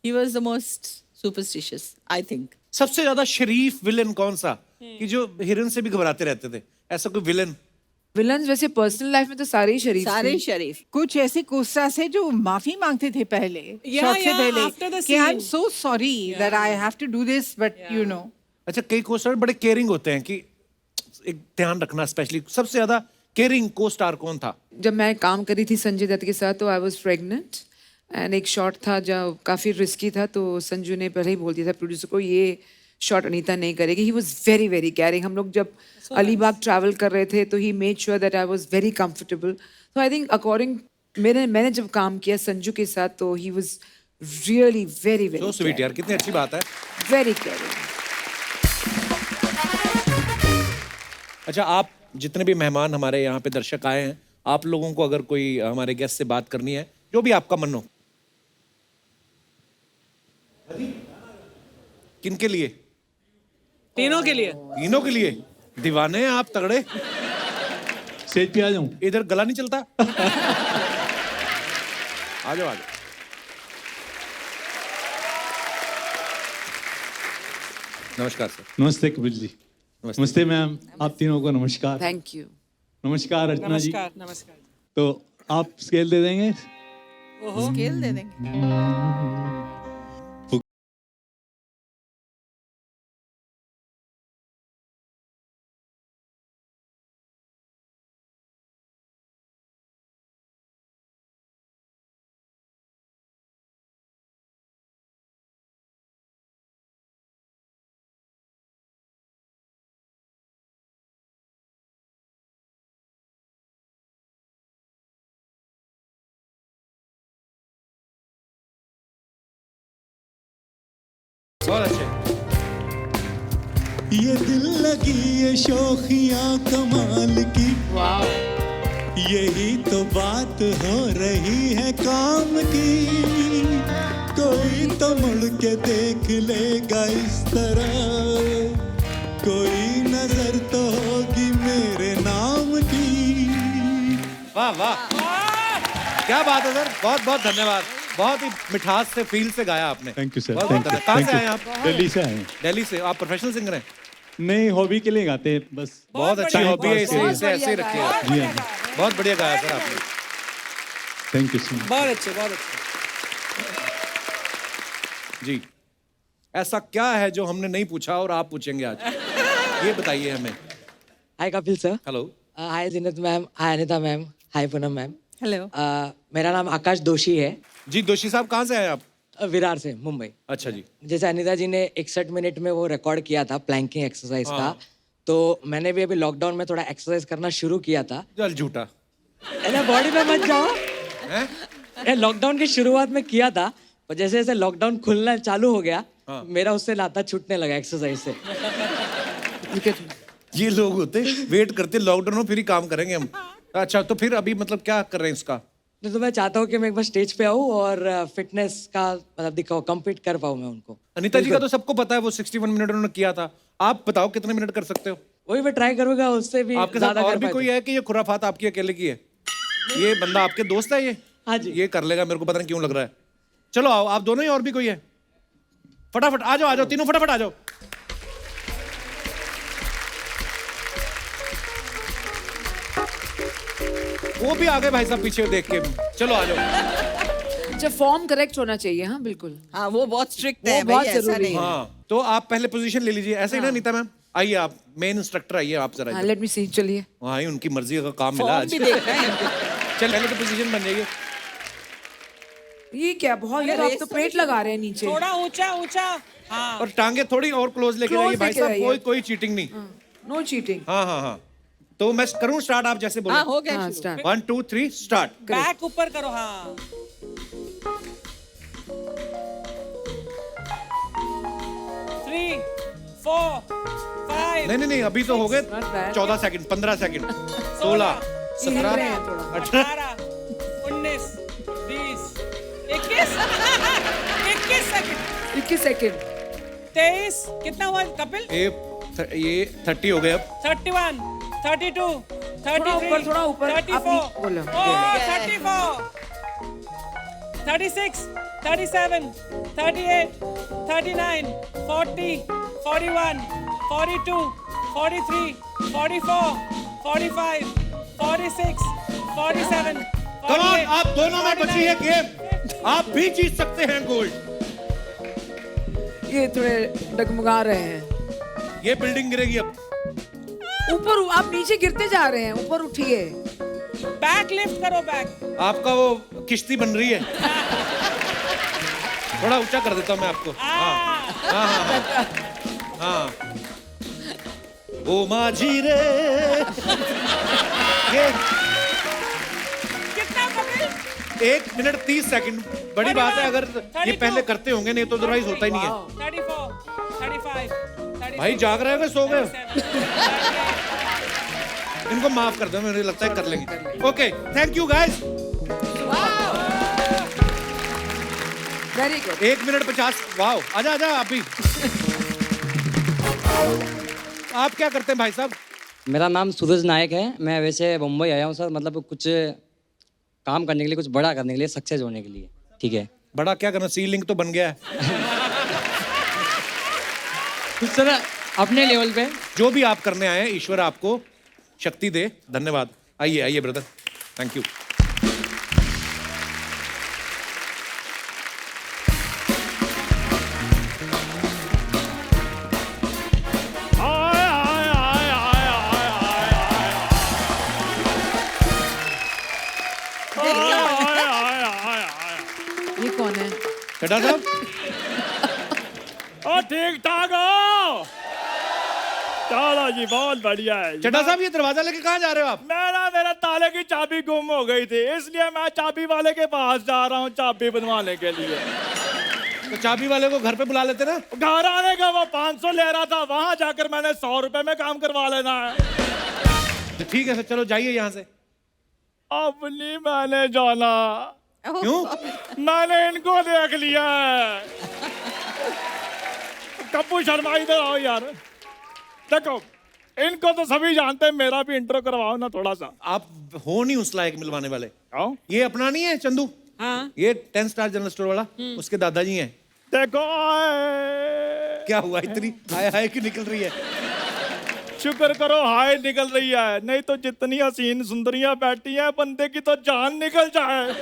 He was the most superstitious, I think. सबसे ज्यादा शरीफ विलन कौन सा, कि जो हीरोइन से भी घबराते रहते थे? ऐसा कोई विलन? Villains वैसे पर्सनल लाइफ में तो सारे ही शरीफ सारे थे। शरीफ। कुछ ऐसे कोस्टार्स है जो माफी मांगते थे पहले, Yeah, शॉट से yeah, पहले, after the कि I am scene. So sorry that I have to do this, but you know. अच्छा, कई को स्टार बड़े केयरिंग होते हैं कि एक ध्यान रखना, स्पेशली सबसे ज्यादा केयरिंग को स्टार कौन था? जब मैं काम करी थी संजय दत्त के साथ तो आई वाज प्रेग्नेंट एंड एक शॉट था जो काफ़ी रिस्की था, तो संजू ने पहले ही बोल दिया था प्रोड्यूसर को ये शॉट अनीता नहीं करेगी। He was very very caring. हम लोग जब अलीबाग ट्रैवल कर रहे थे तो he made sure that I was very comfortable. तो आई थिंक अकॉर्डिंग मैंने जब काम किया संजू के साथ तो ही वाज रियली वेरी तो वेरी स्वीट यार, कितनी अच्छी बात है। Very caring. अच्छा, आप जितने भी मेहमान हमारे यहाँ पे दर्शक आए हैं, आप लोगों को अगर कोई हमारे गेस्ट से बात करनी है, जो भी आपका मन हो। किनके लिए? तीनों के लिए। तीनों के लिए। दीवाने हैं आप तगड़े। स्टेज पे आ जाऊं? इधर गला नहीं चलता। आ जाओ आ जाओ। नमस्कार सर। नमस्ते कपिल जी। नमस्ते मैम, आप तीनों को नमस्कार। Thank you. नमस्कार अर्चना जी। नमस्कार नमस्कार। तो आप स्केल दे देंगे? स्केल दे देंगे। बहुत अच्छे। ये दिल लगी ये शोखियां कमाल की, यही तो बात हो रही है काम की। कोई तो मुड़ के देख लेगा इस तरह, कोई नजर तो होगी मेरे नाम की। वाह वाह, क्या बात है सर, बहुत बहुत धन्यवाद। बहुत ही मिठास से, फील से गाया आपने। Thank you sir. बहुत बहुत धन्यवाद। कहाँ से आए आप? दिल्ली से आए हैं। दिल्ली से। आप प्रोफेशनल सिंगर हैं? नहीं, हॉबी के लिए गाते हैं बस। बहुत अच्छी बढ़िया। हॉबी है, इसे ऐसे ही रखिए। जी हाँ, बहुत बढ़िया गाया सर आपने। Thank you so much. बहुत अच्छे बहुत अच्छे। जी, ऐसा क्या है जो हमने नहीं पूछा और आप पूछेंगे आज? ये बताइए हमें। हाय कपिल सर। हेलो। हाय जिन्नत मैम, हाय अनिता मैम, हाय पूनम मैम। हेलो। मेरा नाम आकाश दोषी है। जी दोषी साहब, कहाँ से आए आप? विरार से, मुंबई। अच्छा जी। जैसे अनिता जी ने 61 मिनट में वो रिकॉर्ड किया था प्लैंकिंग एक्सरसाइज का, तो मैंने भी अभी लॉकडाउन में थोड़ा एक्सरसाइज करना शुरू किया था। चल झूठा। अरे बॉडी में मत जाओ। लॉकडाउन की शुरुआत में किया था, पर जैसे जैसे लॉकडाउन खुलना चालू हो गया, मेरा उससे नाता छूटने लगा एक्सरसाइज से। ये लोग होते वेट करते लॉकडाउन हो फिर ही काम करेंगे हम। अच्छा, तो फिर अभी मतलब क्या कर रहे हैं इसका? तो मैं चाहता हूँ कि मैं एक बार स्टेज पे आऊँ और फिटनेस का मतलब दिखाऊँ, कम्पीट कर पाऊँ मैं उनको। अनिता जी का तो सबको पता है, वो 61 मिनट उन्होंने किया था। आप बताओ कितने मिनट कर सकते हो? वही मैं ट्राई करूँगा, उससे भी आपके साथ और भी कोई है कि ये खुराफात आपकी अकेले की है? ये बंदा आपके दोस्त है ये? हाँ जी। ये कर लेगा, मेरे को पता नहीं क्यों लग रहा है। चलो आओ, आप दोनों ही, और भी कोई है? फटाफट आ जाओ, तीनों फटाफट आ जाओ। वो भी आ गए भाई साहब पीछे देख के। चलो आ जाओ। अच्छा, फॉर्म करेक्ट होना चाहिए। हाँ बिल्कुल। हाँ वो बहुत स्ट्रिक्ट वो है बहुत भाई, ऐसा जरूरी नहीं है। है। हाँ, तो आप पहले पोजीशन ले लीजिए, ऐसे ही ना नीता मैम? आइए आप, मेन इंस्ट्रक्टर आइए आप जरा। हाँ, लेट मी सी, चलिए। वहाँ ही उनकी मर्जी का काम मिला फॉर्म आज। भी देखना है। चल पहले तो पोजीशन बन जाइए। ये क्या बहुत, ये तो आप तो पेट लगा रहे हैं नीचे। थोड़ा ऊंचा ऊंचा। हाँ। और टांगे थोड़ी और क्लोज लेके Close जाइए भाई लेके साहब, जाइए। कोई चीटिंग नहीं। No cheating. हाँ हाँ हाँ, तो मैं करूँ स्टार्ट, आप जैसे बोले? हाँ हो गया हाँ शुरू। स्टार्ट। 1 2 3 स्टार्ट। बैक ऊपर करो। हाँ। 3 4 5 नहीं नहीं नहीं, अभी तो हो गए Not bad. 14 सेकंड, 15 सेकंड, 16 हिल रहे 17 हैं थोड़ा। 18 18 19 20 21 21 सेकंड 21 सेकंड। 23 कितना हुआ कपिल? ये 30 हो गए अब। 31 32 33 थोड़ा ऊपर, 34 आपने बोला। ओह 34 36 37 38 39 40 41 42 43 44 45 46 47 कम ऑन, आप दोनों में बची है गेम, आप भी जीत सकते हैं गोल्ड। ये थोड़े डगमगा रहे हैं। ये बिल्डिंग गिरेगी अब। ऊपर, आप नीचे गिरते जा रहे हैं, ऊपर उठिए। बैक लिफ्ट करो बैक। आपका वो किश्ती बन रही है। थोड़ा ऊंचा कर देता हूँ मैं आपको। हाँ हाँ हाँ हाँ। ओ माझी रे। ये कितना कपिल? 1 मिनट 30 सेकंड, बड़ी बात है अगर ये पहले करते होंगे, नहीं तो अदरवाइज होता ही नहीं है। 34 35 36 भाई जाग रहे हो, सो गए हो? इनको माफ कर दो, मुझे लगता है कर लेंगे। Okay, thank you guys. Very good. 1 minute 50। Wow, आजा आजा आप भी। आप क्या करते हैं भाई साहब? मेरा नाम सूरज नायक है। मैं वैसे मुंबई आया हूँ सर, मतलब कुछ काम करने के लिए, कुछ बड़ा करने के लिए, सक्सेस होने के लिए। ठीक है। बड़ा क्या करना, सीलिंग तो बन गया है। उस तरह अपने लेवल पे जो भी आप करने आए हैं, ईश्वर आपको शक्ति दे। धन्यवाद। आइए आइए ब्रदर, थैंक यू। ये कौन है? चड्ढा साहब, ठीक ठाक हो? चलो जी, बहुत बढ़िया है। चड्ढा साहब, ये दरवाजा लेके कहाँ जा रहे हो आप? मेरा ताले की चाबी गुम हो गई थी, इसलिए मैं चाबी वाले के पास जा रहा हूँ चाबी बनवाने के लिए। तो चाबी वाले को घर पे बुला लेते ना। घर आने का वो 500 ले रहा था, वहां जाकर मैंने 100 रुपए में काम करवा लेना है। तो ठीक है सर, चलो जाइए यहाँ से। अब नहीं मैंने जाना, क्यों? मैंने इनको देख लिया है। कप्पू शर्मा इधर आओ यार। देखो, इनको तो सभी जानते हैं, मेरा भी इंट्रो करवाओ ना थोड़ा सा। आप हो नहीं उस लायक मिलवाने वाले। आओ। ये अपना नहीं है चंदू? हाँ। ये 10 स्टार जनरल स्टोर वाला, उसके दादाजी हैं। देखो, क्या हुआ, इतनी हाय हाय की निकल रही है? शुक्र करो हाय निकल रही है, नहीं तो जितनी हसीन सुंदरियां बैठी हैं, बंदे की तो जान निकल जाए।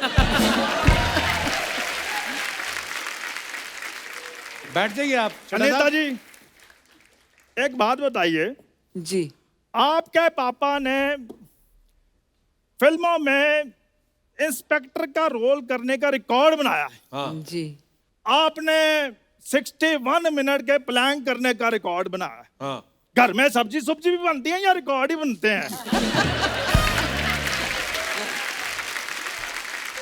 बैठ जाइए आप। अनीता जी, एक बात बताइए जी। आपके पापा ने फिल्मों में इंस्पेक्टर का रोल करने का रिकॉर्ड बनाया है। हाँ। जी। आपने 61 मिनट के प्लान करने का रिकॉर्ड बनाया है। हाँ। घर में सब्जी सुब्जी भी बनती है या रिकॉर्ड ही बनते हैं?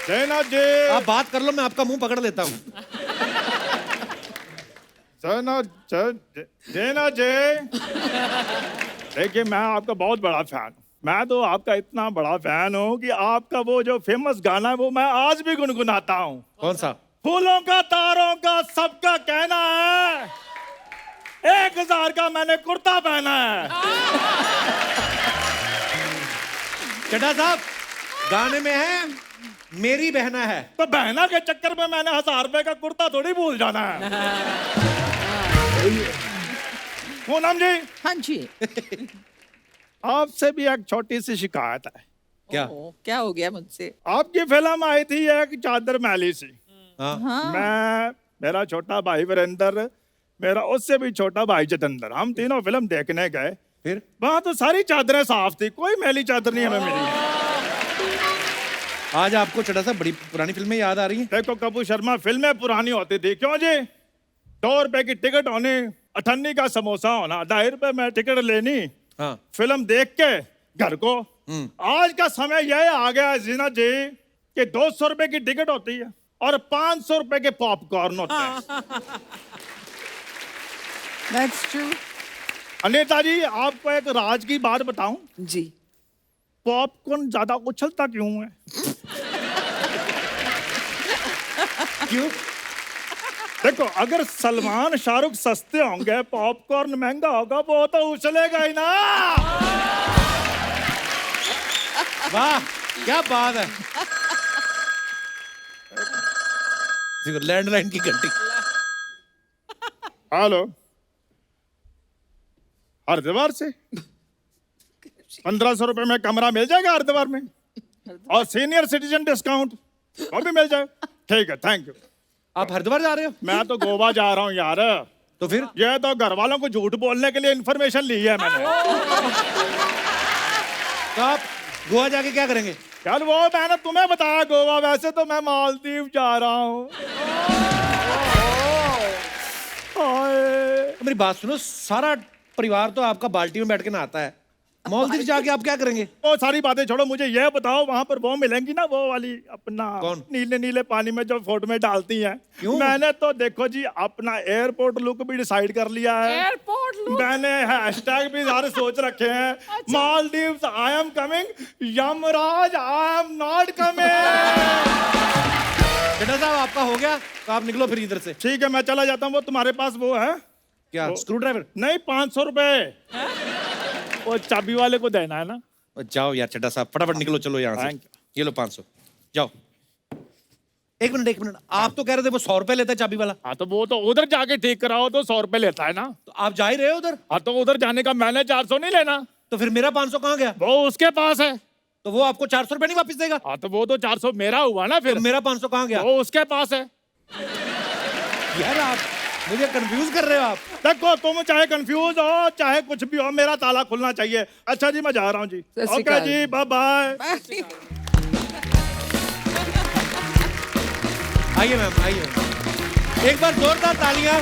जैना जी, आप बात कर लो, मैं आपका मुंह पकड़ लेता हूँ। जैना जी, देखिए मैं आपका बहुत बड़ा फैन हूँ। मैं तो आपका इतना बड़ा फैन हूँ कि आपका वो जो फेमस गाना है वो मैं आज भी गुनगुनाता हूँ। कौन सा? फूलों का तारों का सबका कहना है, 1000 का मैंने कुर्ता पहना है। चड्ढा साहब, गाने में है मेरी बहना है। तो बहना के चक्कर में मैंने 1000 रुपए का कुर्ता थोड़ी भूल जाना है। पूनम जी। हाँ जी। आपसे भी एक छोटी सी शिकायत है। क्या? क्या हो गया मुझसे? आपकी फिल्म आई थी एक चादर मैली सी। हाँ। मैं, मेरा छोटा भाई वीरेंद्र, मेरा उससे भी छोटा भाई जितेंद्र, हम तीनों फिल्म देखने गए। फिर वहां तो सारी चादरें साफ थी, कोई मैली चादर नहीं हमें मिली। आज आपको चड्ढा साहब बड़ी पुरानी फिल्में याद आ रही हैं? देखो कपूर शर्मा, फिल्में पुरानी होती थी, क्यों जी? 2 रुपए की टिकट होनी, 98 का समोसा होना, 2.5 रुपए में टिकट लेनी, हाँ। फिल्म देख के घर को। आज का समय यह आ गया है जीना जी कि 200 रुपए की टिकट होती है और 500 रुपए के पॉपकॉर्न होते हैं। That's true. अनीता जी, आपको एक राज की बात बताऊं? जी। पॉपकॉर्न ज्यादा उछलता क्यों है? क्यों? देखो, अगर सलमान शाहरुख सस्ते होंगे, पॉपकॉर्न महंगा होगा, वो तो उछलेगा ही ना। वाह, क्या बात है। लैंडलाइन की घंटी। हेलो, हरिद्वार से 1500 रुपए में कमरा मिल जाएगा हरिद्वार में, और सीनियर सिटीजन डिस्काउंट वो भी मिल जाएगा। ठीक है, थैंक यू। आप हरिद्वार जा रहे हो? मैं तो गोवा जा रहा हूँ यार। तो फिर? ये तो घर वालों को झूठ बोलने के लिए इन्फॉर्मेशन ली है मैंने। तो आप गोवा जाके क्या करेंगे? यार वो मैंने तुम्हें बताया गोवा, वैसे तो मैं मालदीव जा रहा हूँ। मेरी बात सुनो, सारा परिवार तो आपका बाल्टी में बैठ के नहाता है, मालदीव जाके आप क्या करेंगे? वो सारी बातें छोड़ो, मुझे ये बताओ वहां पर वो मिलेंगी ना, वो वाली अपना कौन? नीले नीले पानी में जो फोटो में डालती हैं। क्यों? मैंने तो देखो जी अपना एयरपोर्ट लुक भी डिसाइड कर लिया है। Airport look? मैंने हैशटैग भी सारे सोच रखे हैं। Maldives I am coming, Yamraj I am not coming. Chadha साहब, आपका हो गया तो आप निकलो फिर इधर से। ठीक है, मैं चला जाता हूँ। वो तुम्हारे पास वो है क्या? Screw driver? नहीं, 500 रुपए वो चाबी वाले को देना है ना। जाओ यार चड्ढा साहब, फटाफट निकलो, चलो यहाँ से। Thank ये लो 500, जाओ। एक मिनट, आप तो कह रहे थे वो 100 रुपए लेता है चाबी वाला। हाँ तो वो तो उधर जाके ठीक कराओ तो 100 रुपए लेता है ना। तो आप जा ही रहे हो उधर? हाँ तो उधर जाने का मैंने 400 नहीं लेना। तो फिर मेरा 500 कहाँ गया? वो उसके पास है। तो वो आपको 400 रुपए नहीं वापस देगा? हाँ तो वो तो 400 मेरा हुआ ना फिर। तो मेरा 500 कहाँ गया? वो उसके पास है। यार आप मुझे कंफ्यूज कर रहे हो आप। देखो तुम चाहे कंफ्यूज हो चाहे कुछ भी हो, मेरा ताला खुलना चाहिए। अच्छा जी मैं जा रहा हूँ जी। सत श्री ओके अकाल। जी बाय बाय। आइए मैम, आइए। एक बार जोरदार तालियां